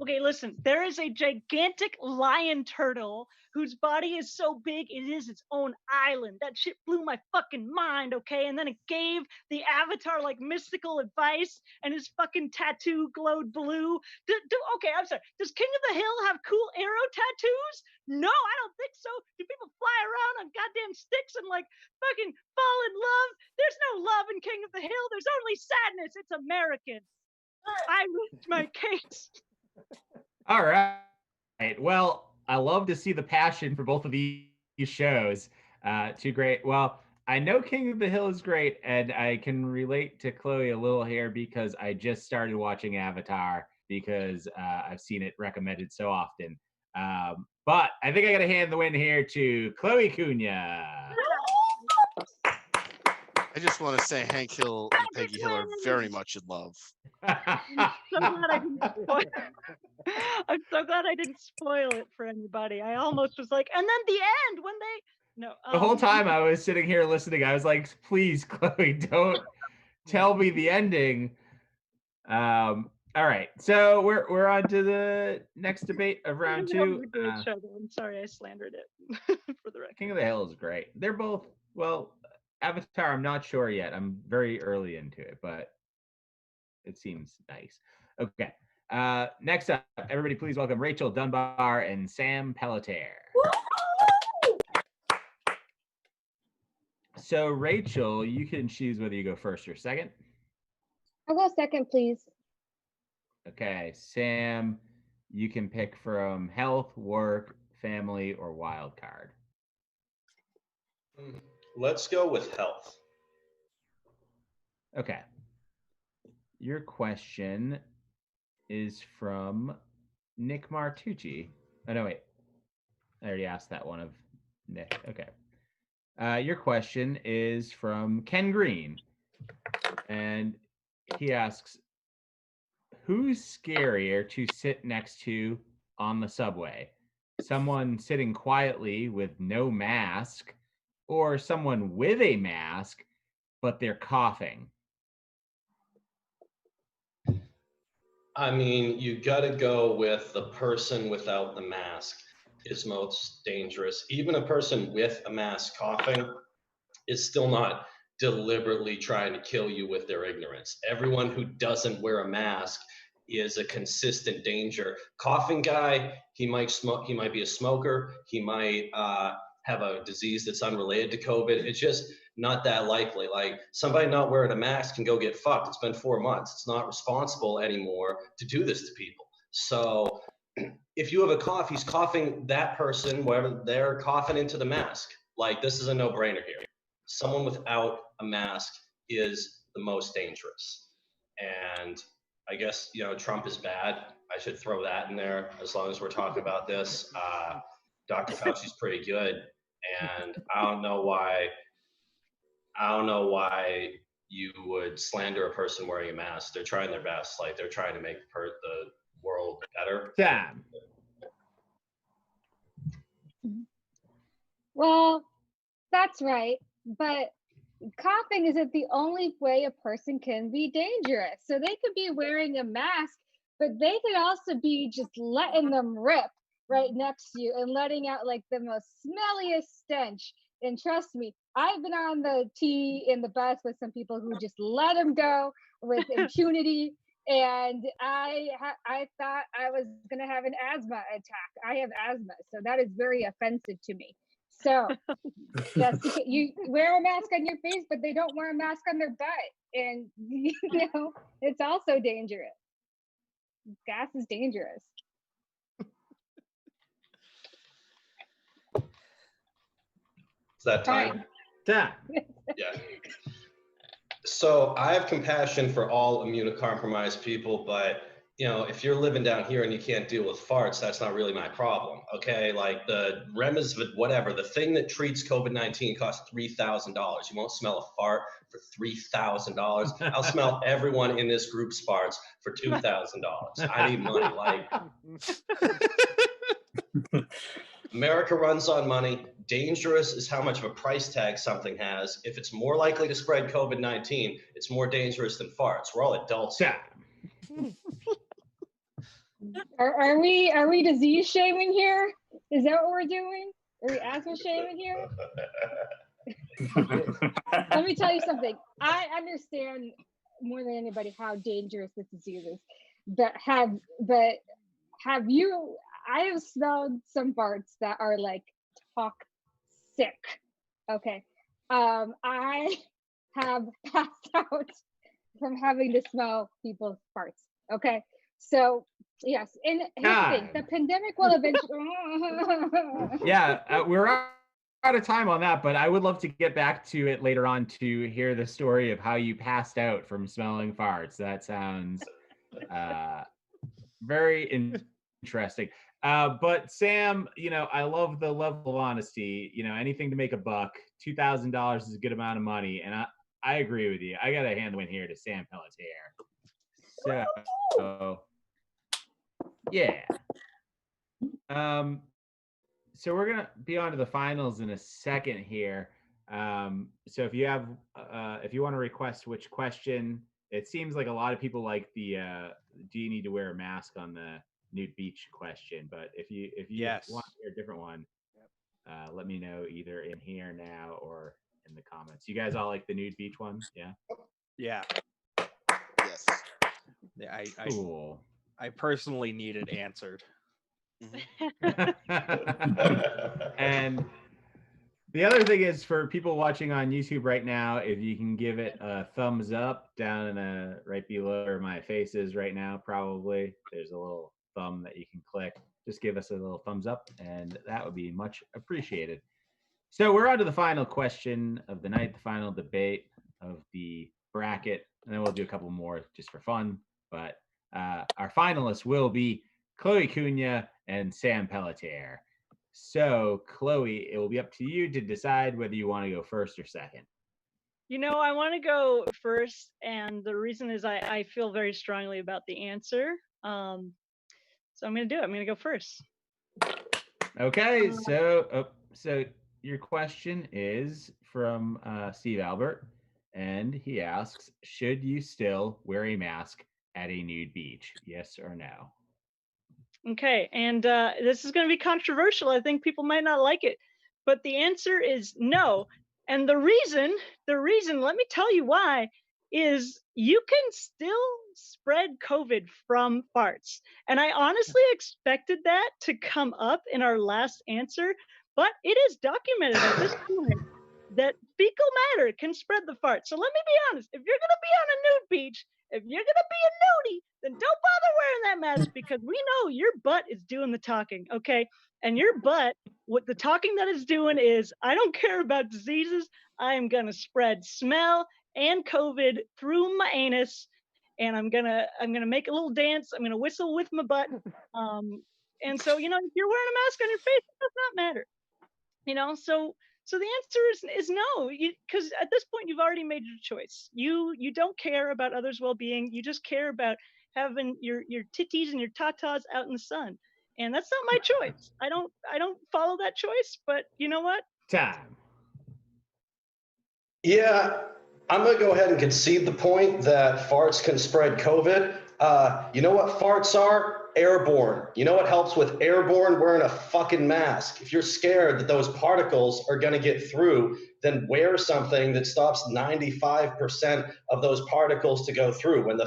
Okay, listen, there is a gigantic lion turtle whose body is so big it is its own island. That shit blew my fucking mind, okay? And then it gave the Avatar like mystical advice, and his fucking tattoo glowed blue. Okay, I'm sorry. Does King of the Hill have cool arrow tattoos? No, I don't think so. Do people fly around on goddamn sticks and like fucking fall in love? There's no love in King of the Hill. There's only sadness. It's American. I reached my case. All right. Well, I love to see the passion for both of these shows. Two great. Well, I know King of the Hill is great, and I can relate to Chloe a little here because I just started watching Avatar because I've seen it recommended so often. But I think I got to hand the win here to Chloe Cunha. I just want to say Hank Hill and Peggy Hill are very much in love. I'm so glad I didn't spoil it for anybody. I almost was like, and then the end when they The whole time I was sitting here listening, I was like, please, Chloe, don't tell me the ending. All right, so we're on to the next debate of round 2. I'm sorry I slandered it for the record. King of the Hill is great. They're both, well, Avatar, I'm not sure yet. I'm very early into it, but it seems nice. Okay. Next up, everybody please welcome Rachel Dunbar and Sam Pelletier. So Rachel, you can choose whether you go first or second. I'll go second, please. Okay. Sam, you can pick from health, work, family, or wild card. Let's go with health. Okay. Your question is from Nick Martucci. Oh, no, wait. I already asked that one of Nick. Okay. Your question is from Ken Green. And he asks, who's scarier to sit next to on the subway? Someone sitting quietly with no mask, or someone with a mask, but they're coughing? I mean, you got to go with the person without the mask is most dangerous. Even a person with a mask coughing is still not deliberately trying to kill you with their ignorance. Everyone who doesn't wear a mask is a consistent danger. Coughing guy, he might smoke, he might be a smoker, he might have a disease that's unrelated to COVID. It's just not that likely. Like somebody not wearing a mask can go get fucked. It's been 4 months. It's not responsible anymore to do this to people. So if you have a cough, he's coughing that person, wherever they're coughing into the mask. Like this is a no-brainer here. Someone without a mask is the most dangerous. And I guess, you know, Trump is bad. I should throw that in there as long as we're talking about this. Dr. Fauci's pretty good. And I don't know why you would slander a person wearing a mask. They're trying their best. Like they're trying to make the world better. Sam. Well, that's right. But coughing isn't the only way a person can be dangerous. So they could be wearing a mask, but they could also be just letting them rip right next to you and letting out like the most smelliest stench. And trust me, I've been on the T in the bus with some people who just let them go with impunity. And I thought I was going to have an asthma attack. I have asthma, so that is very offensive to me. So yes, you wear a mask on your face, but they don't wear a mask on their butt. And, you know, it's also dangerous. Gas is dangerous. Is that time? Time. Yeah. So I have compassion for all immunocompromised people, but if you're living down here and you can't deal with farts, that's not really my problem. Okay, like the Remdesivir, whatever, the thing that treats COVID-19 costs $3,000. You won't smell a fart for $3,000. I'll smell everyone in this group's farts for $2,000. I need money. Like America runs on money. Dangerous is how much of a price tag something has. If it's more likely to spread COVID-19, it's more dangerous than farts. We're all adults. Yeah. Are we disease shaming here? Is that what we're doing? Are we asthma shaming here? Let me tell you something. I understand more than anybody how dangerous this disease is. But have you? I have smelled some farts that are like toxic. Okay. I have passed out from having to smell people's farts. Okay. So yes, and here's the thing: the pandemic will eventually. Yeah, we're out of time on that, but I would love to get back to it later on to hear the story of how you passed out from smelling farts. That sounds very interesting. But Sam, I love the level of honesty. Anything to make a buck. $2,000 is a good amount of money, and I agree with you. I got a hand win here to Sam Pelletier. So. Yeah. So we're gonna be on to the finals in a second here. So if you want to request which question, it seems like a lot of people like the do you need to wear a mask on the nude beach question. But if you Yes. want to hear a different one, let me know either in here now or in the comments. You guys all like the nude beach one? Yeah. Yeah. Yes. Yeah. Cool. I personally need it answered. And the other thing is, for people watching on YouTube right now, if you can give it a thumbs up down in right below where my face is right now, probably there's a little thumb that you can click. Just give us a little thumbs up, and that would be much appreciated. So we're on to the final question of the night, the final debate of the bracket, and then we'll do a couple more just for fun. But our finalists will be Chloe Cunha and Sam Pelletier. So, Chloe, it will be up to you to decide whether you want to go first or second. I want to go first, and the reason is I feel very strongly about the answer. So I'm going to do it. I'm going to go first. Okay, so your question is from Steve Albert, and he asks, should you still wear a mask at a nude beach? Yes or no? Okay, and this is going to be controversial. I think people might not like it, but the answer is no. And the reason, let me tell you why, is you can still spread COVID from farts. And I honestly expected that to come up in our last answer, but it is documented at this point that fecal matter can spread the fart. So let me be honest, if you're going to be on a nude beach, if you're going to be a nudie, then don't bother wearing that mask, because we know your butt is doing the talking, okay? And your butt, what the talking that it's doing is, I don't care about diseases. I am going to spread smell and COVID through my anus, and I'm going to make a little dance. I'm going to whistle with my butt. And so, if you're wearing a mask on your face, it does not matter. So the answer is no, because at this point you've already made your choice. You don't care about others' well-being. You just care about having your titties and your tatas out in the sun, and that's not my choice. I don't follow that choice. But you know what? Time. Yeah, I'm going to go ahead and concede the point that farts can spread COVID. You know what farts are? Airborne. You know what helps with airborne? Wearing a fucking mask. If you're scared that those particles are going to get through, then wear something that stops 95% of those particles to go through. When the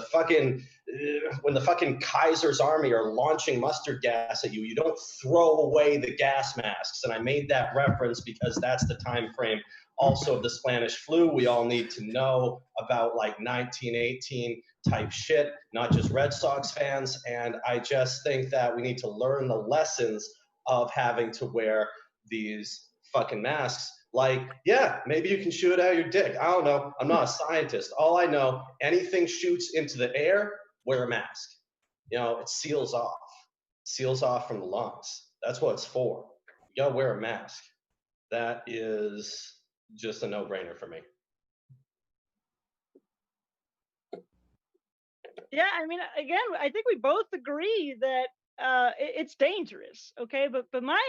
fucking Kaiser's army are launching mustard gas at you, you don't throw away the gas masks. And I made that reference because that's the time frame also of the Spanish flu. We all need to know about like 1918 type shit, not just Red Sox fans. And I just think that we need to learn the lessons of having to wear these fucking masks. Like, yeah, maybe you can shoot out your dick. I don't know. I'm not a scientist. All I know, anything shoots into the air, wear a mask. You know, it seals off from the lungs. That's what it's for. You gotta wear a mask. That is just a no-brainer for me. Yeah, I mean, again, I think we both agree that it's dangerous. Okay, but my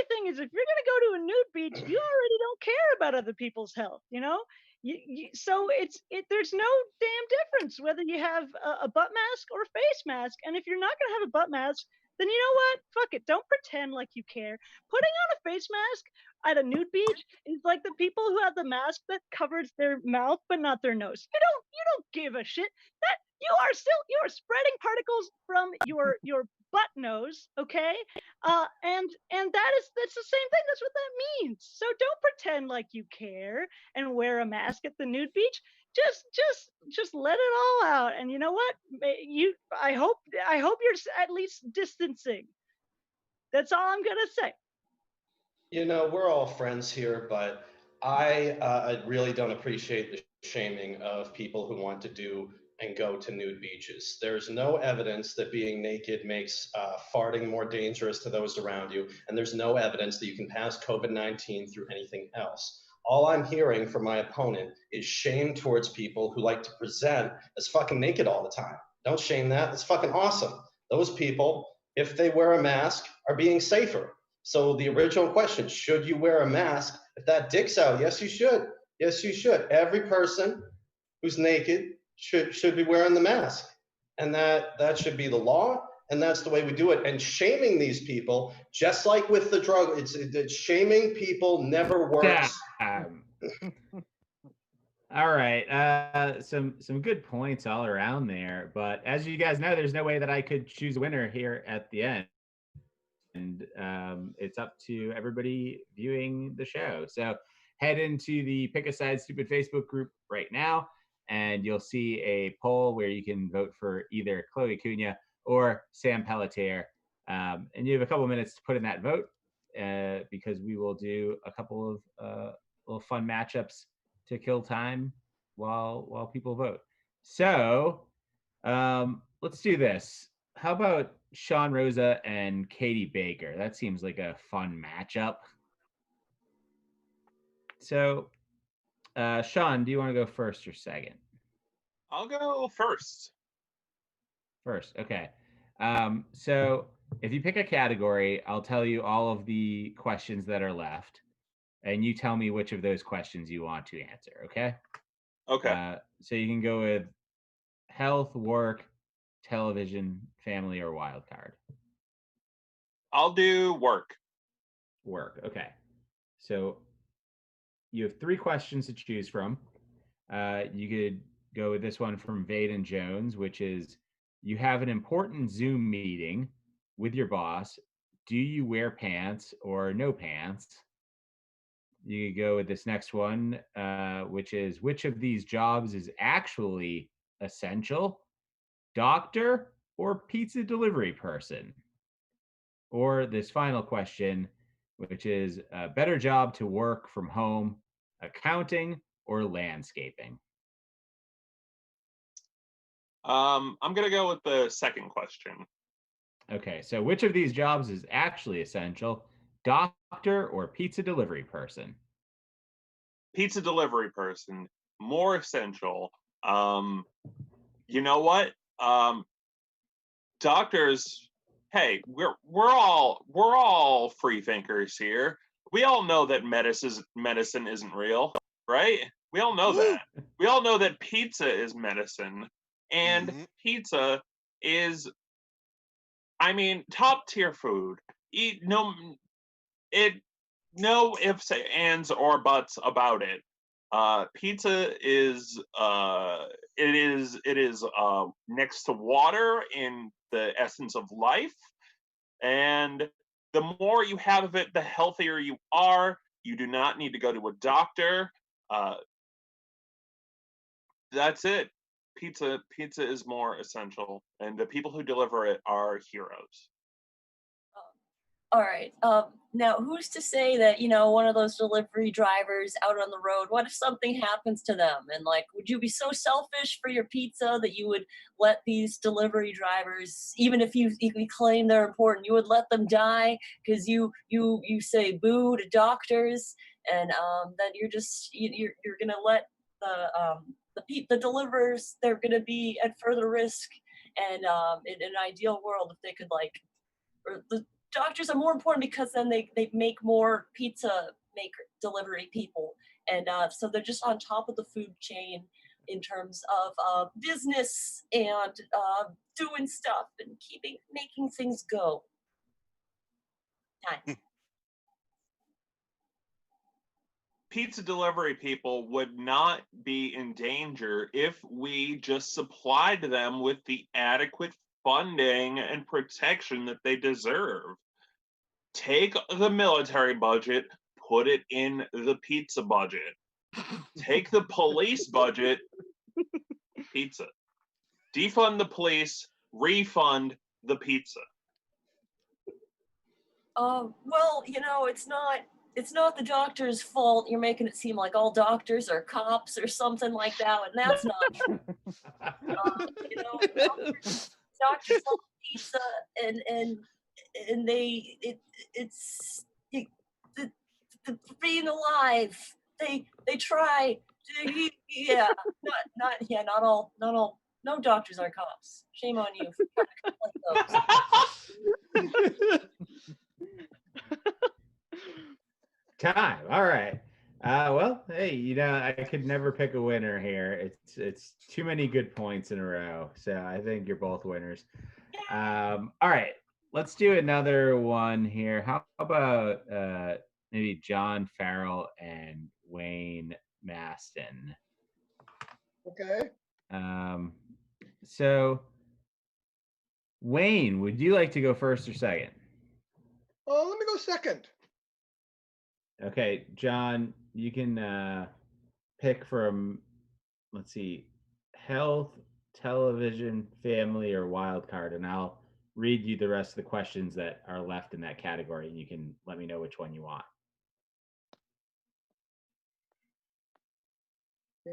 thing is, if you're gonna go to a nude beach, you already don't care about other people's health. You know, so there's no damn difference whether you have a butt mask or a face mask. And if you're not gonna have a butt mask, then you know what? Fuck it. Don't pretend like you care. Putting on a face mask at a nude beach is like the people who have the mask that covers their mouth but not their nose. You don't give a shit. That you are spreading particles from your butt nose, okay? And that's the same thing. That's what that means. So don't pretend like you care and wear a mask at the nude beach. Just let it all out. And you know what? I hope you're at least distancing. That's all I'm gonna say. You know, we're all friends here, but I really don't appreciate the shaming of people who want to do and go to nude beaches. There's no evidence that being naked makes farting more dangerous to those around you, and there's no evidence that you can pass COVID-19 through anything else. All I'm hearing from my opponent is shame towards people who like to present as fucking naked all the time. Don't shame that. It's fucking awesome. Those people, if they wear a mask, are being safer. So the original question, should you wear a mask if that dick's out? Yes, you should. Yes, you should. Every person who's naked should be wearing the mask. And that should be the law, and that's the way we do it. And shaming these people, just like with the drug, it's shaming people never works. All right, some good points all around there. But as you guys know, there's no way that I could choose a winner here at the end. And it's up to everybody viewing the show. So head into the Pick a Side Stupid Facebook group right now, and you'll see a poll where you can vote for either Chloe Cunha or Sam Pelletier. And you have a couple minutes to put in that vote because we will do a couple of little fun matchups to kill time while people vote. So let's do this. How about Sean Rosa and Katie Baker? That seems like a fun matchup. So, Sean, do you want to go first or second? I'll go first. First, okay. So if you pick a category, I'll tell you all of the questions that are left, and you tell me which of those questions you want to answer, okay? Okay. So you can go with health, work, television, family, or wild card. I'll do work. Work, okay. So you have 3 questions to choose from. You could go with this one from Vaden Jones, which is, you have an important Zoom meeting with your boss. Do you wear pants or no pants? You could go with this next one, which is, which of these jobs is actually essential? Doctor or pizza delivery person? Or this final question, which is a better job to work from home, accounting or landscaping? I'm gonna go with the second question. Okay, so which of these jobs is actually essential? Doctor or pizza delivery person? Pizza delivery person, more essential. You know what? Doctors, hey, we're all free thinkers here. We all know that medicine isn't real, right? We all know that. We all know that pizza is medicine, and pizza is, I mean, top tier food. No ifs, ands, or buts about it. Pizza is it is next to water in the essence of life, and the more you have of it, the healthier you are. You do not need to go to a doctor. That's it. Pizza is more essential, and the people who deliver it are heroes. All right. Now, who's to say that, one of those delivery drivers out on the road, what if something happens to them? And like, would you be so selfish for your pizza that you would let these delivery drivers, even if you claim they're important, you would let them die because you say boo to doctors, and then you're gonna let the deliverers, they're gonna be at further risk. And in an ideal world, if they could the doctors are more important because then they make more pizza maker delivery people, and so they're just on top of the food chain in terms of business and doing stuff and making things go. Time. Pizza delivery people would not be in danger if we just supplied them with the adequate funding and protection that they deserve. Take the military budget, put it in the pizza budget. Take the police budget, pizza. Defund the police, refund the pizza. Well, it's not the doctor's fault. You're making it seem like all doctors are cops or something like that, and that's not true. Doctors love pizza, and being alive. They try. Yeah, not all. No doctors are cops. Shame on you for trying to collect those. Time. All right. Well, hey, I could never pick a winner here. It's too many good points in a row. So I think you're both winners. All right. Let's do another one here. How about maybe John Farrell and Wayne Maston? Okay. So Wayne, would you like to go first or second? Oh, let me go second. Okay, John, you can pick from, let's see, health, television, family, or wild card, and I'll read you the rest of the questions that are left in that category, and you can let me know which one you want.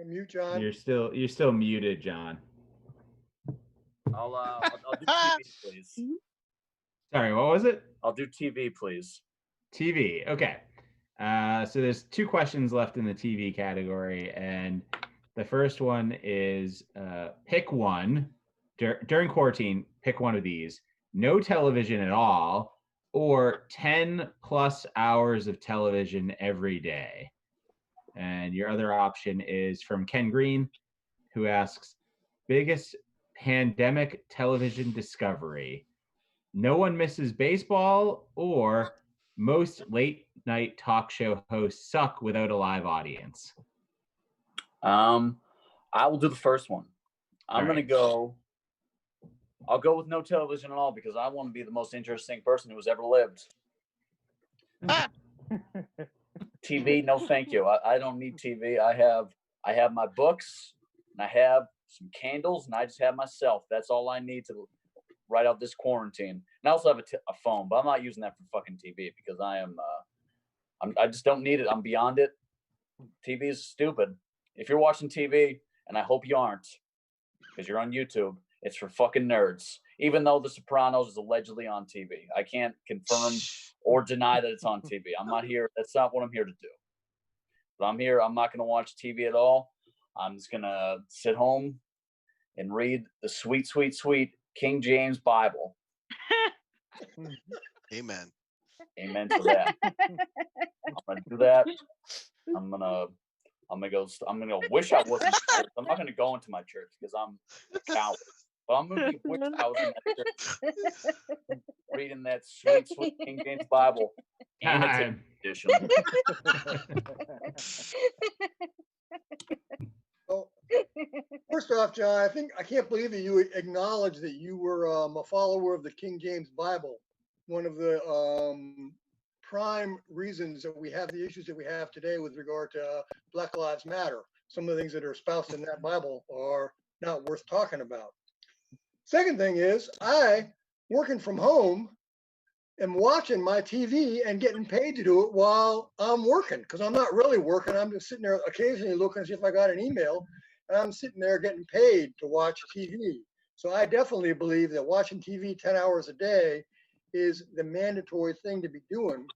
Mute, John. You're still muted, John. I'll do TV, please. Sorry, what was it? I'll do TV, please. TV. Okay. So there's two questions left in the TV category, and the first one is pick one during quarantine. Pick one of these: no television at all, or 10 plus hours of television every day. And your other option is from Ken Green, who asks, biggest pandemic television discovery: no one misses baseball, or most late night talk show hosts suck without a live audience. I will do the first one. I'll go with no television at all because I want to be the most interesting person who has ever lived. TV, no thank you. I don't need TV. I have my books, and I have some candles, and I just have myself. That's all I need to write out this quarantine. And I also have a phone, but I'm not using that for fucking TV because I just don't need it. I'm beyond it. TV is stupid. If you're watching TV, and I hope you aren't, because you're on YouTube, it's for fucking nerds. Even though The Sopranos is allegedly on TV, I can't confirm or deny that it's on TV. I'm not here. That's not what I'm here to do. But I'm here. I'm not going to watch TV at all. I'm just going to sit home and read the sweet, sweet, sweet King James Bible. Amen. Amen to that. I'm gonna do that. I'm gonna wish I wasn't. I'm not gonna go into my church because I'm a coward. But I'm gonna wish I was in that church, reading that sweet, sweet King James Bible, annotated edition. Well, first off, John, I can't believe that you acknowledged that you were a follower of the King James Bible. One of the prime reasons that we have the issues that we have today with regard to Black Lives Matter. Some of the things that are espoused in that Bible are not worth talking about. Second thing is, working from home, am watching my TV and getting paid to do it while I'm working, because I'm not really working. I'm just sitting there occasionally looking to see if I got an email, and I'm sitting there getting paid to watch TV. So I definitely believe that watching TV 10 hours a day is the mandatory thing to be doing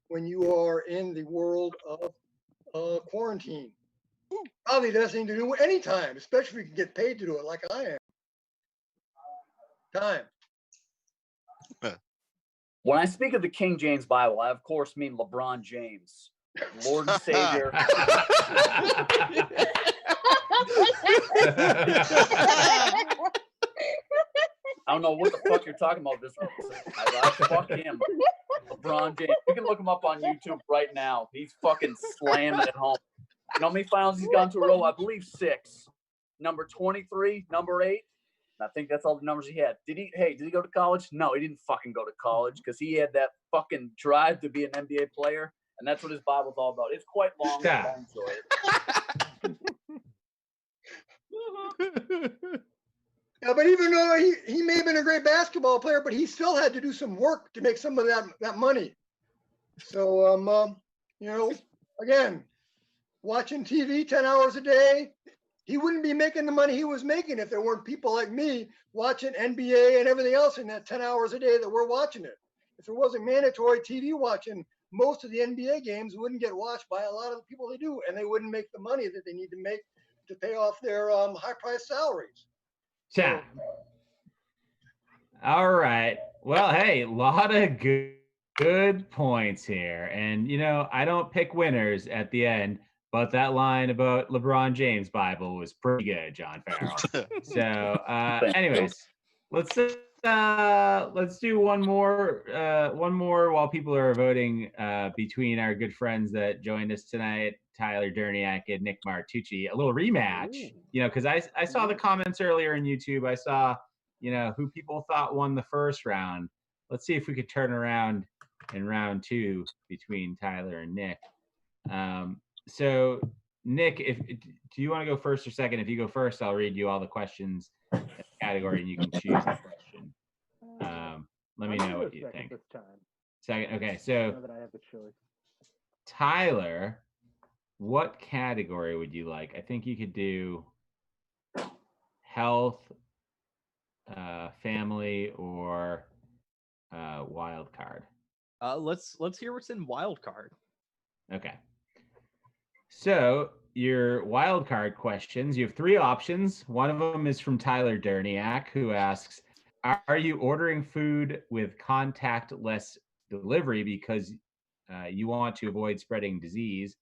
when you are in the world of quarantine. Probably the best thing to do anytime, especially if you can get paid to do it like I am. Time. When I speak of the King James Bible, I of course mean LeBron James, Lord and Savior. I don't know what the fuck you're talking about. This fuck him, LeBron James. You can look him up on YouTube right now. He's fucking slamming it home. You know how many finals he's gone to a row? I believe 6. Number 23, number 8. I think that's all the numbers he had. Did he go to college? No, he didn't fucking go to college because he had that fucking drive to be an NBA player, and that's what his Bible's all about. It's quite long. Yeah. I enjoy it. Yeah, but even though he may have been a great basketball player, but he still had to do some work to make some of that money. So, again, watching TV 10 hours a day, he wouldn't be making the money he was making if there weren't people like me watching NBA and everything else in that 10 hours a day that we're watching it. If there wasn't mandatory TV watching, most of the NBA games wouldn't get watched by a lot of the people they do, and they wouldn't make the money that they need to make to pay off their high-priced salaries. Yeah. All right. Well, hey, a lot of good points here. And, I don't pick winners at the end, but that line about LeBron James Bible was pretty good, John Farrell. So, anyways, let's do one more while people are voting between our good friends that joined us tonight, Tyler Durniak and Nick Martucci. A little rematch, because I saw the comments earlier in YouTube. I saw, who people thought won the first round. Let's see if we could turn around in round 2 between Tyler and Nick. So, Nick, do you want to go first or second? If you go first, I'll read you all the questions in the category, and you can choose the question. Let me know what you think. This time. Second, okay. Now So, that I have the choice. Tyler, what category would you like? I think you could do health, family, or wild card. Let's hear what's in wild card. Okay. So your wild card questions, you have 3 options. One of them is from Tyler Durniak, who asks, are you ordering food with contactless delivery because you want to avoid spreading disease,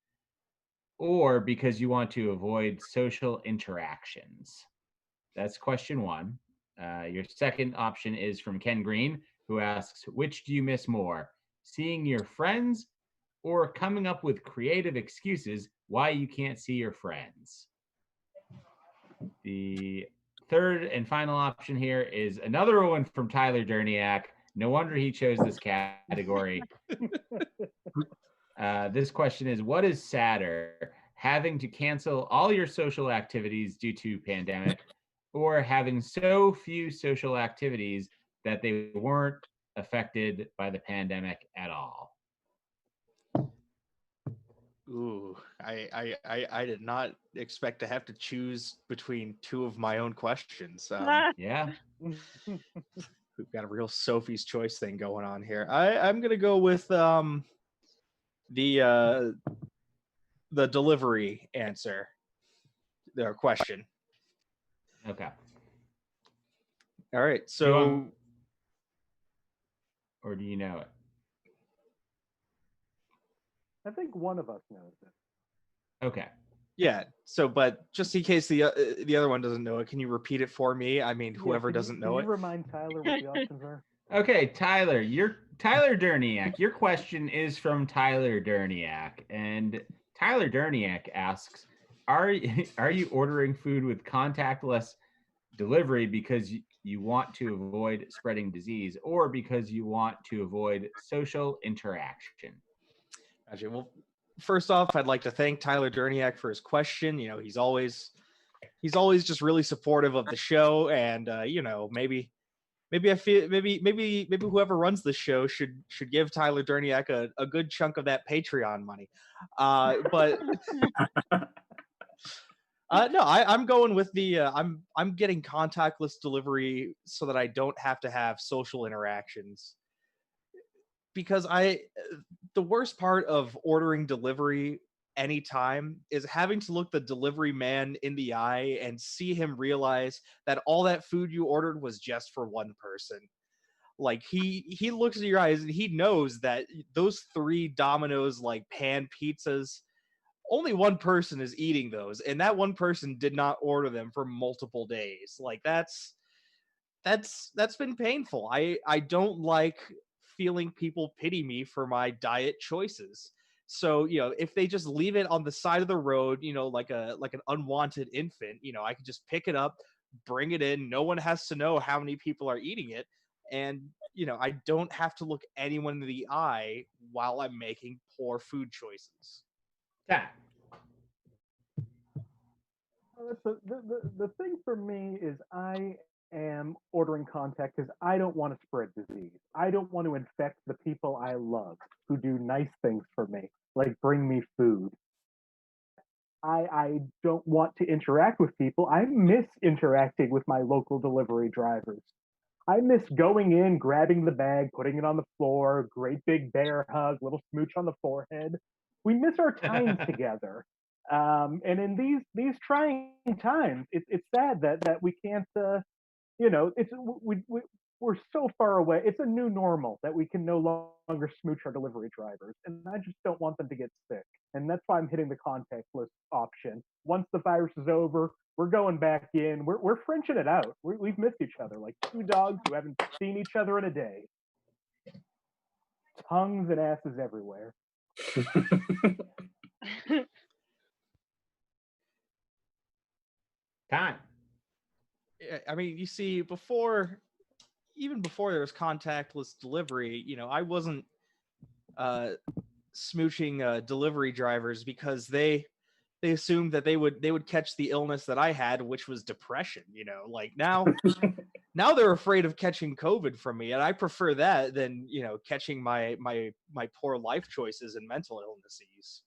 or because you want to avoid social interactions? That's question 1. Your second option is from Ken Green, who asks, which do you miss more, seeing your friends or coming up with creative excuses why you can't see your friends? The third and final option here is another one from Tyler Durniak. No wonder he chose this category. This question is, what is sadder, having to cancel all your social activities due to pandemic, or having so few social activities that they weren't affected by the pandemic at all? Ooh, I did not expect to have to choose between 2 of my own questions. Yeah. We've got a real Sophie's Choice thing going on here. I'm gonna go with the delivery answer, their question. Okay. All right. So, or do you know it? I think one of us knows it. Okay. yeah. So, but just in case the other one doesn't know it, can you repeat it for me? I mean, whoever doesn't know Can it. you remind Tyler what the options are? Okay, Tyler, Tyler Durniak. Your question is from Tyler Durniak, and Tyler Durniak asks, "Are you ordering food with contactless delivery because you want to avoid spreading disease, or because you want to avoid social interaction?" Gotcha. Well, first off, I'd like to thank Tyler Durniak for his question. He's always just really supportive of the show, and maybe maybe I feel maybe whoever runs the show should give Tyler Durniak a good chunk of that Patreon money. But no, I'm going with the I'm getting contactless delivery so that I don't have to have social interactions. Because the worst part of ordering delivery anytime is having to look the delivery man in the eye and see him realize that all that food you ordered was just for one person. Like he looks in your eyes and he knows that those 3 Domino's like pan pizzas, only one person is eating those, and that one person did not order them for multiple days. Like that's been painful. I don't like feeling people pity me for my diet choices. So, if they just leave it on the side of the road, like an unwanted infant, I could just pick it up, bring it in. No one has to know how many people are eating it. And, I don't have to look anyone in the eye while I'm making poor food choices. Yeah. The thing for me is I am ordering contact because I don't want to spread disease. I don't want to infect the people I love who do nice things for me, like bring me food. I don't want to interact with people. I miss interacting with my local delivery drivers. I miss going in, grabbing the bag, putting it on the floor, great big bear hug, little smooch on the forehead. We miss our time together. And in these trying times, it's sad that we can't, we're so far away. It's a new normal that we can no longer smooch our delivery drivers, and I just don't want them to get sick. And that's why I'm hitting the contactless option. Once the virus is over, we're going back in. We're Frenching it out. We've missed each other like 2 dogs who haven't seen each other in a day. Tongues and asses everywhere. Time. I mean, you see, even before there was contactless delivery, I wasn't smooching delivery drivers because they assumed that they would catch the illness that I had, which was depression. Like now they're afraid of catching COVID from me, and I prefer that than catching my poor life choices and mental illnesses.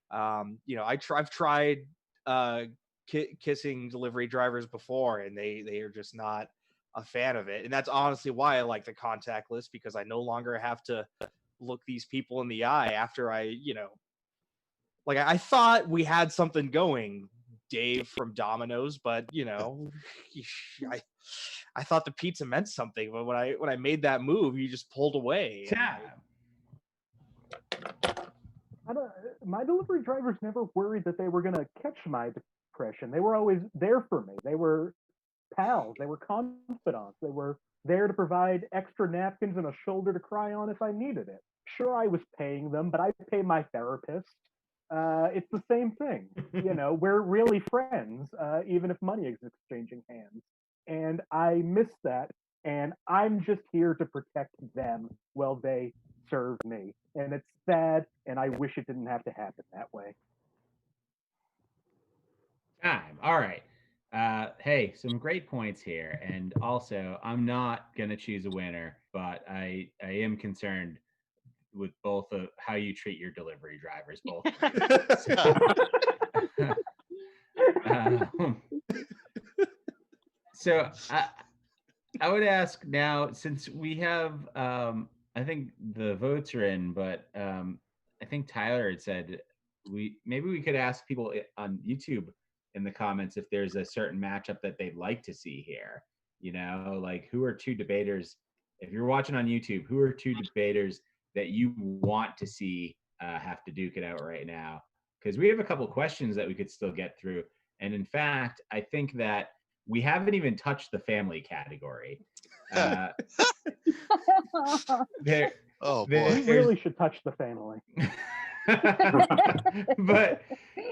I've tried kissing delivery drivers before, and they are just not a fan of it. And that's honestly why I like the contactless, because I no longer have to look these people in the eye after I I thought we had something going, Dave from Domino's, but I thought the pizza meant something, but when I made that move, you just pulled away. Yeah. My delivery drivers never worried that they were going to catch my depression. They were always there for me. They were pals. They were confidants. They were there to provide extra napkins and a shoulder to cry on if I needed it. Sure, I was paying them, but I pay my therapist. It's the same thing. We're really friends, even if money is exchanging hands. And I miss that. And I'm just here to protect them while they serve me. And it's sad, and I wish it didn't have to happen that way. Time. All right. Hey, some great points here. And also, I'm not going to choose a winner, but I am concerned with both of how you treat your delivery drivers, both. So I would ask now, since we have, I think the votes are in, but I think Tyler had said maybe we could ask people on YouTube in the comments if there's a certain matchup that they'd like to see here. Like who are 2 debaters? If you're watching on YouTube, who are 2 debaters that you want to see have to duke it out right now? Because we have a couple questions that we could still get through. And in fact, I think that we haven't even touched the family category. We really should touch the family. But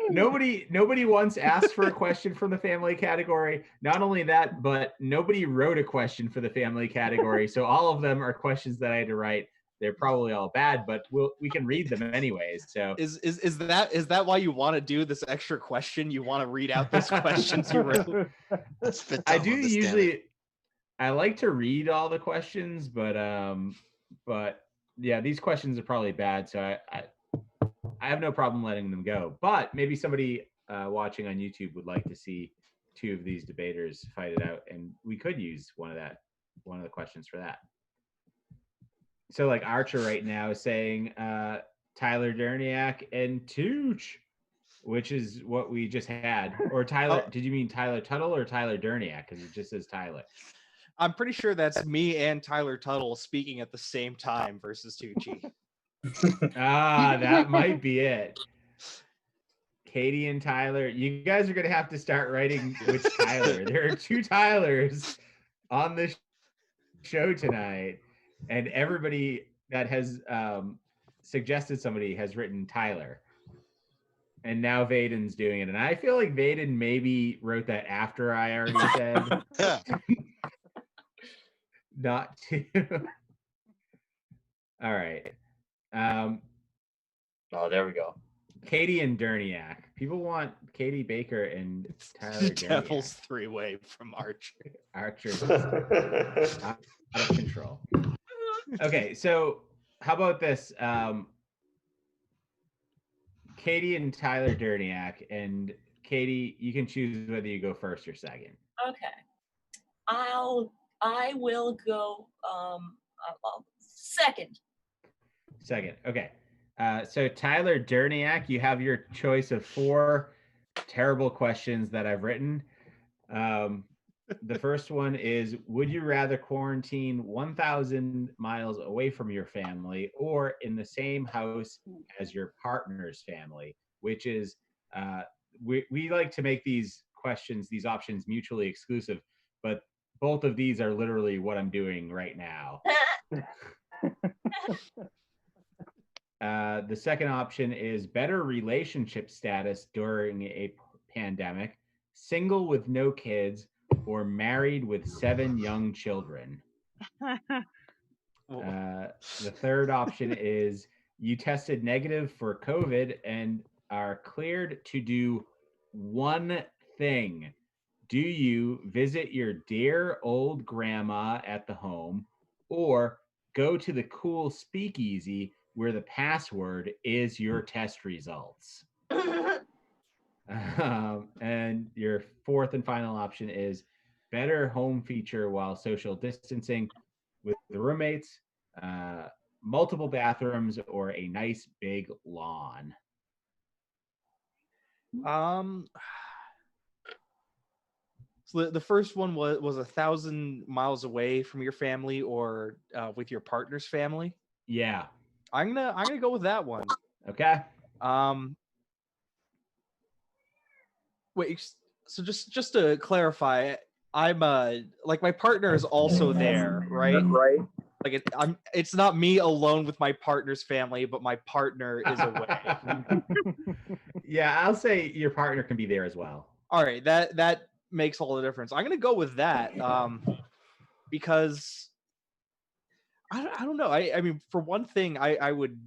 nobody once asked for a question from the family category. Not only that, but nobody wrote a question for the family category. So all of them are questions that I had to write. They're probably all bad, but we can read them anyways. So is that why you want to do this extra question? You want to read out those questions you wrote? I I like to read all the questions, but yeah, these questions are probably bad, so I have no problem letting them go. But maybe somebody watching on YouTube would like to see two of these debaters fight it out, and we could use one of the questions for that. So like Archer right now is saying Tyler Durniak and Tooch, which is what we just had. Or Tyler, did you mean Tyler Tuttle or Tyler Durniak? Because it just says Tyler. I'm pretty sure that's me and Tyler Tuttle speaking at the same time versus Tucci. That might be it. Katie and Tyler, you guys are going to have to start writing which Tyler. There are two Tylers on this show tonight, and everybody that has suggested somebody has written Tyler. And now Vaden's doing it. And I feel like Vaden maybe wrote that after I already said. Not to. All right. Oh, there we go. Katie and Durniak. People want Katie Baker and Tyler Durniak. Devil's three-way from Archer. Archer's out of control. Okay, so how about this? Katie and Tyler Durniak, and Katie, you can choose whether you go first or second. Okay. I will go second. Second. Okay. So Tyler Durniak, you have your choice of 4 terrible questions that I've written. The first one is, would you rather quarantine 1,000 miles away from your family or in the same house as your partner's family? Which is, we like to make these questions, these options mutually exclusive, but both of these are literally what I'm doing right now. The second option is better relationship status during a pandemic, single with no kids, or married with 7 young children. The third option is you tested negative for COVID and are cleared to do one thing. Do you visit your dear old grandma at the home or go to the cool Speakeasy where the password is your test results? And your fourth and final option is better home feature while social distancing with the roommates, multiple bathrooms, or a nice big lawn. So the first one was 1,000 miles away from your family or with your partner's family. Yeah. I'm gonna go with that one. Okay. Wait, so just to clarify, I'm like my partner is also there, right? Right. Like it's not me alone with my partner's family, but my partner is away. Yeah, I'll say your partner can be there as well. All right, that makes all the difference. I'm gonna go with that because I don't know. I mean, for one thing, I would.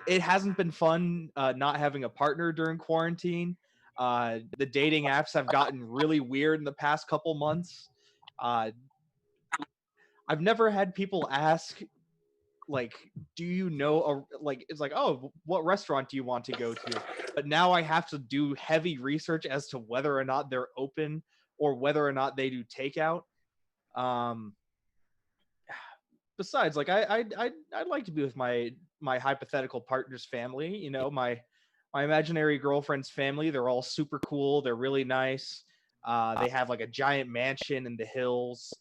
It hasn't been fun not having a partner during quarantine. The dating apps have gotten really weird in the past couple months. I've never had people ask, like, do you know, like, it's like, oh, what restaurant do you want to go to? But now I have to do heavy research as to whether or not they're open or whether or not they do takeout. Besides, like, I'd like to be with my hypothetical partner's family. You know, my imaginary girlfriend's family. They're all super cool. They're really nice. They have like a giant mansion in the hills.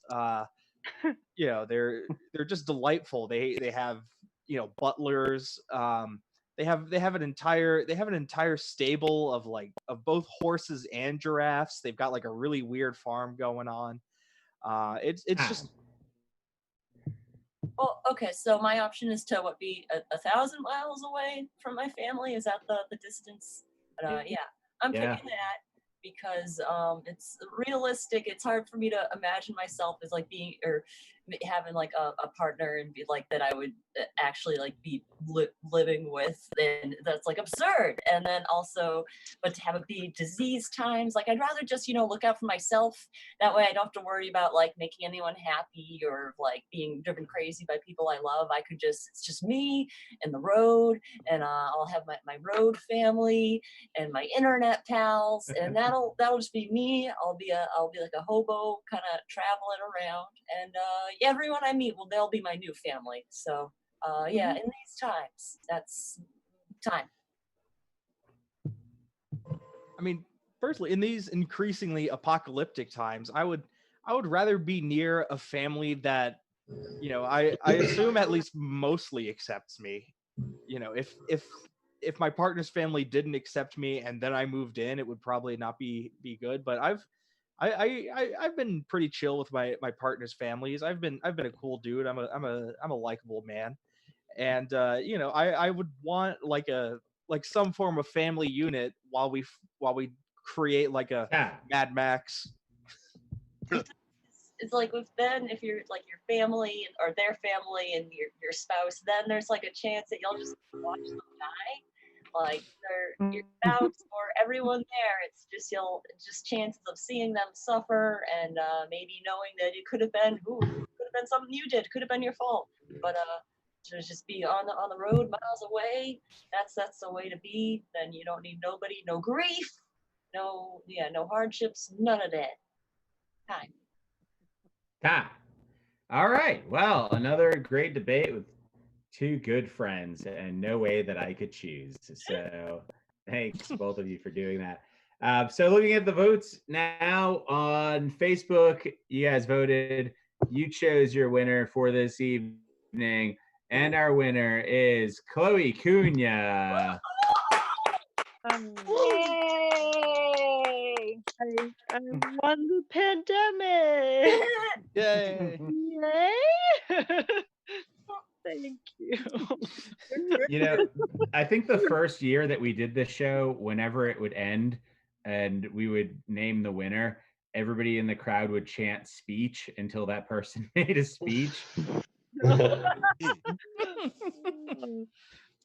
You know, they're just delightful. They have, you know, butlers. They have an entire stable of both horses and giraffes. They've got like a really weird farm going on. It's just. Well, okay, so my option is to be 1,000 miles away from my family. Is that the distance? Yeah, I'm picking that because it's realistic. It's hard for me to imagine myself as like being or having like a partner and be like that I would actually like be living with, and that's like absurd. And then also, but to have it be disease times, like I'd rather just, you know, look out for myself. That way I don't have to worry about like making anyone happy or like being driven crazy by people I love. I could just, it's just me and the road, and I'll have my road family and my internet pals, and that'll just be me. I'll be like a hobo kind of traveling around, and everyone I meet, well, they'll be my new family. So yeah, in these times, that's time. I mean, firstly, in these increasingly apocalyptic times, I would rather be near a family that, you know, I assume at least mostly accepts me. You know, if my partner's family didn't accept me and then I moved in, it would probably not be good. But I've been pretty chill with my partner's families. I've been a cool dude. I'm a likable man, and you know, I would want like some form of family unit while we create like a Mad Max. It's like with then, if you're like your family or their family and your spouse, then there's like a chance that you'll just watch them die. Like your spouse or everyone there, it's just chances of seeing them suffer, and maybe knowing that it could have been something you did, could have been your fault. But to just be on the road miles away, that's the way to be. Then you don't need nobody, no grief, no hardships, none of that. Time. All right. Well, another great debate with two good friends, and no way that I could choose. So thanks both of you for doing that. So looking at the votes now on Facebook, you guys voted. You chose your winner for this evening, and our winner is Chloe Cunha. Yay! I won the pandemic. Yay! Yay! Thank you. You know, I think the first year that we did this show, whenever it would end and we would name the winner, everybody in the crowd would chant speech until that person made a speech. So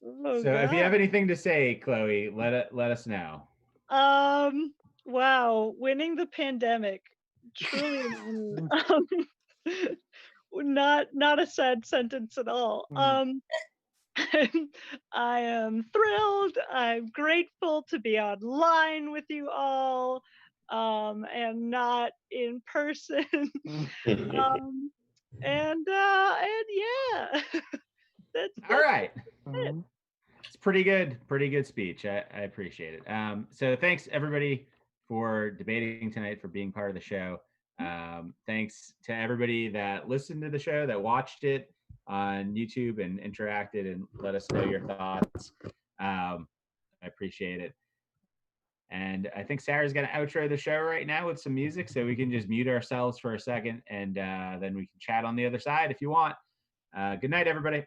if you have anything to say, Chloe, let us know. Wow, winning the pandemic, truly an honor. Not a sad sentence at all. I am thrilled. I'm grateful to be online with you all, and not in person. And yeah, that's all right. It's pretty good speech. I appreciate it. So thanks everybody for debating tonight, for being part of the show. Thanks to everybody that listened to the show, that watched it on YouTube and interacted and let us know your thoughts. I appreciate it. And I think Sarah's going to outro the show right now with some music, so we can just mute ourselves for a second, and then we can chat on the other side if you want. Good night, everybody.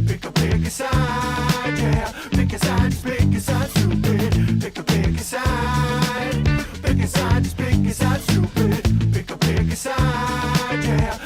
Pick a side, yeah. Pick a side, just pick a side, stupid. Pick a side. Pick a side, just pick a side, stupid. Pick a side, yeah.